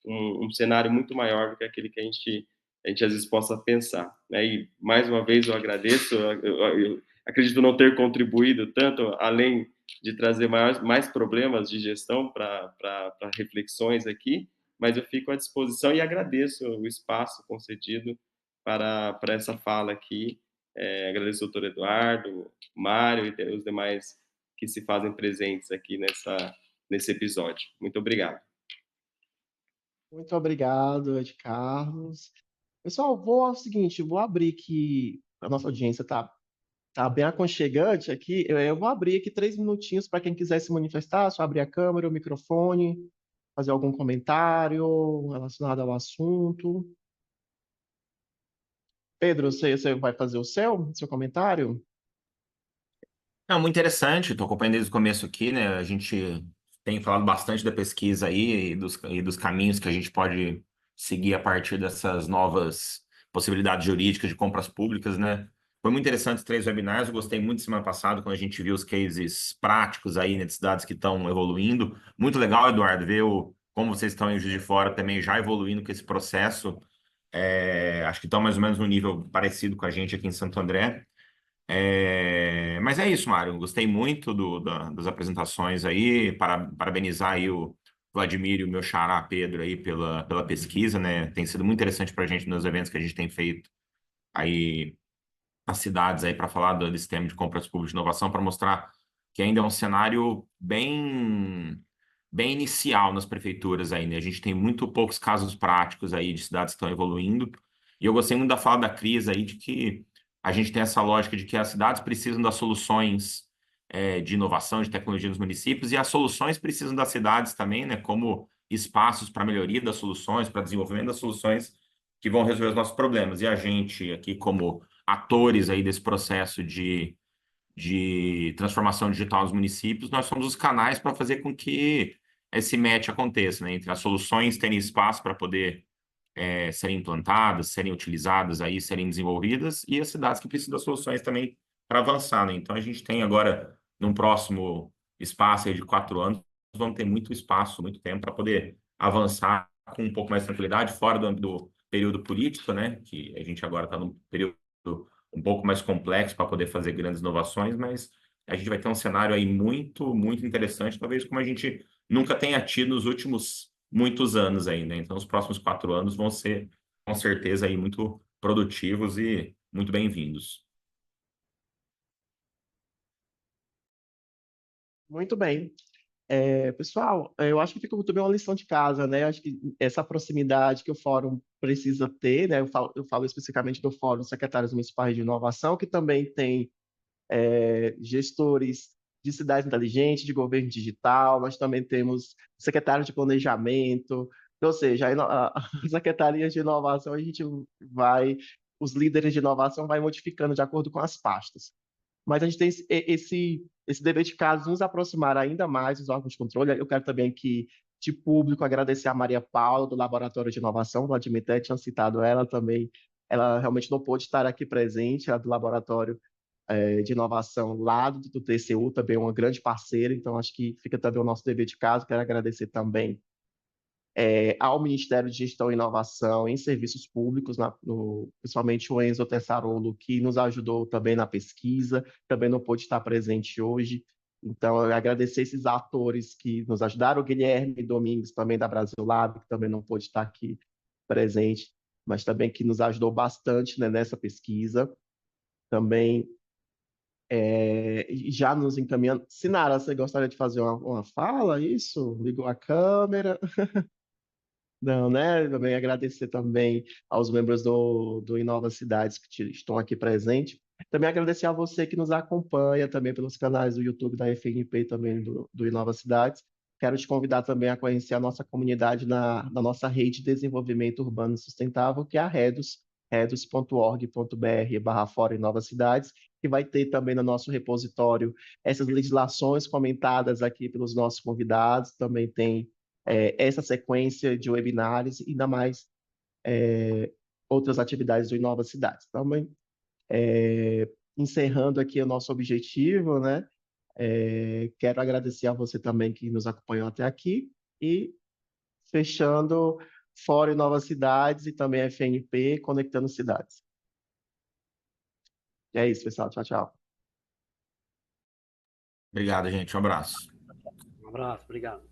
um cenário muito maior do que aquele que a gente às vezes possa pensar, né? E mais uma vez eu agradeço, eu acredito não ter contribuído tanto, além de trazer mais problemas de gestão para reflexões aqui, mas eu fico à disposição e agradeço o espaço concedido para essa fala aqui. Agradeço ao doutor Eduardo, Mário e os demais que se fazem presentes aqui nesse episódio. Muito obrigado. Muito obrigado, Ed Carlos. Pessoal, vou seguinte, vou abrir aqui, a nossa audiência tá bem aconchegante aqui, eu vou abrir aqui 3 minutinhos para quem quiser se manifestar, só abrir a câmera, o microfone, fazer algum comentário relacionado ao assunto. Pedro, você vai fazer o seu comentário? Não, muito interessante, estou acompanhando desde o começo aqui, né? A gente tem falado bastante da pesquisa aí e dos caminhos que a gente pode seguir a partir dessas novas possibilidades jurídicas de compras públicas, né? Foi muito interessante os 3 webinars, eu gostei muito semana passada, quando a gente viu os cases práticos aí, necessidades que estão evoluindo. Muito legal, Eduardo, ver como vocês estão em Juiz de Fora também já evoluindo com esse processo. Acho que estão mais ou menos no nível parecido com a gente aqui em Santo André. Mas é isso, Mário. Gostei muito das apresentações aí. Parabenizar aí o Vladimir e o meu xará Pedro aí pela pesquisa, né? Tem sido muito interessante para a gente nos eventos que a gente tem feito aí nas cidades aí para falar desse tema de compras públicas de inovação, para mostrar que ainda é um cenário bem inicial nas prefeituras aí, né? A gente tem muito poucos casos práticos aí de cidades que estão evoluindo. E eu gostei muito da fala da Cris aí, de que a gente tem essa lógica de que as cidades precisam das soluções de inovação, de tecnologia nos municípios, e as soluções precisam das cidades também, né? Como espaços para melhoria das soluções, para desenvolvimento das soluções que vão resolver os nossos problemas. E a gente aqui, como atores aí desse processo de transformação digital nos municípios, nós somos os canais para fazer com que esse match aconteça, né? Entre as soluções terem espaço para poder serem implantadas, serem utilizadas aí, serem desenvolvidas, e as cidades que precisam das soluções também para avançar, né? Então a gente tem agora, num próximo espaço aí de 4 anos, vamos ter muito espaço, muito tempo para poder avançar com um pouco mais de tranquilidade, fora do período político, né? Que a gente agora está num período um pouco mais complexo para poder fazer grandes inovações, mas a gente vai ter um cenário aí muito, muito interessante, talvez como a gente nunca tenha tido nos últimos muitos anos aí, né? Então, os próximos 4 anos vão ser, com certeza, aí muito produtivos e muito bem-vindos. Muito bem. Pessoal, eu acho que fica muito bem uma lição de casa, né? Eu acho que essa proximidade que o fórum precisa ter, né? Eu falo especificamente do Fórum Secretários Municipais de Inovação, que também tem gestores de cidades inteligentes, de governo digital, nós também temos secretário de planejamento, ou seja, a secretaria de inovação, os líderes de inovação vai modificando de acordo com as pastas. Mas a gente tem esse dever de casa de nos aproximar ainda mais dos órgãos de controle. Eu quero também que, de público, agradecer a Maria Paula, do Laboratório de Inovação, do Admeté, tinha citado ela também. Ela realmente não pôde estar aqui presente, ela é do Laboratório de Inovação lá do TCU, também uma grande parceira, então acho que fica também o nosso dever de casa. Quero agradecer também ao Ministério de Gestão e Inovação em Serviços Públicos, principalmente o Enzo Tessarolo, que nos ajudou também na pesquisa, também não pôde estar presente hoje. Então, eu agradecer esses atores que nos ajudaram, o Guilherme Domingues, também da Brasil Lab, que também não pôde estar aqui presente, mas também que nos ajudou bastante, né, nessa pesquisa. Também já nos encaminhando. Sinara, você gostaria de fazer uma fala? Isso? Ligou a câmera? Não, né? Também agradecer também aos membros do Inova Cidades que estão aqui presentes. Também agradecer a você que nos acompanha também pelos canais do YouTube da FNP e também do Inova Cidades. Quero te convidar também a conhecer a nossa comunidade na nossa rede de desenvolvimento urbano sustentável, que é a Redos, redos.org.br/Fora Inova Cidades, que vai ter também no nosso repositório essas legislações comentadas aqui pelos nossos convidados. Também tem essa sequência de webinários e ainda mais outras atividades do Inova Cidades. Também, encerrando aqui o nosso objetivo, né? Quero agradecer a você também que nos acompanhou até aqui e fechando Fora Inova Cidades e também a FNP Conectando Cidades. É isso, pessoal. Tchau, tchau. Obrigado, gente. Um abraço. Um abraço, obrigado.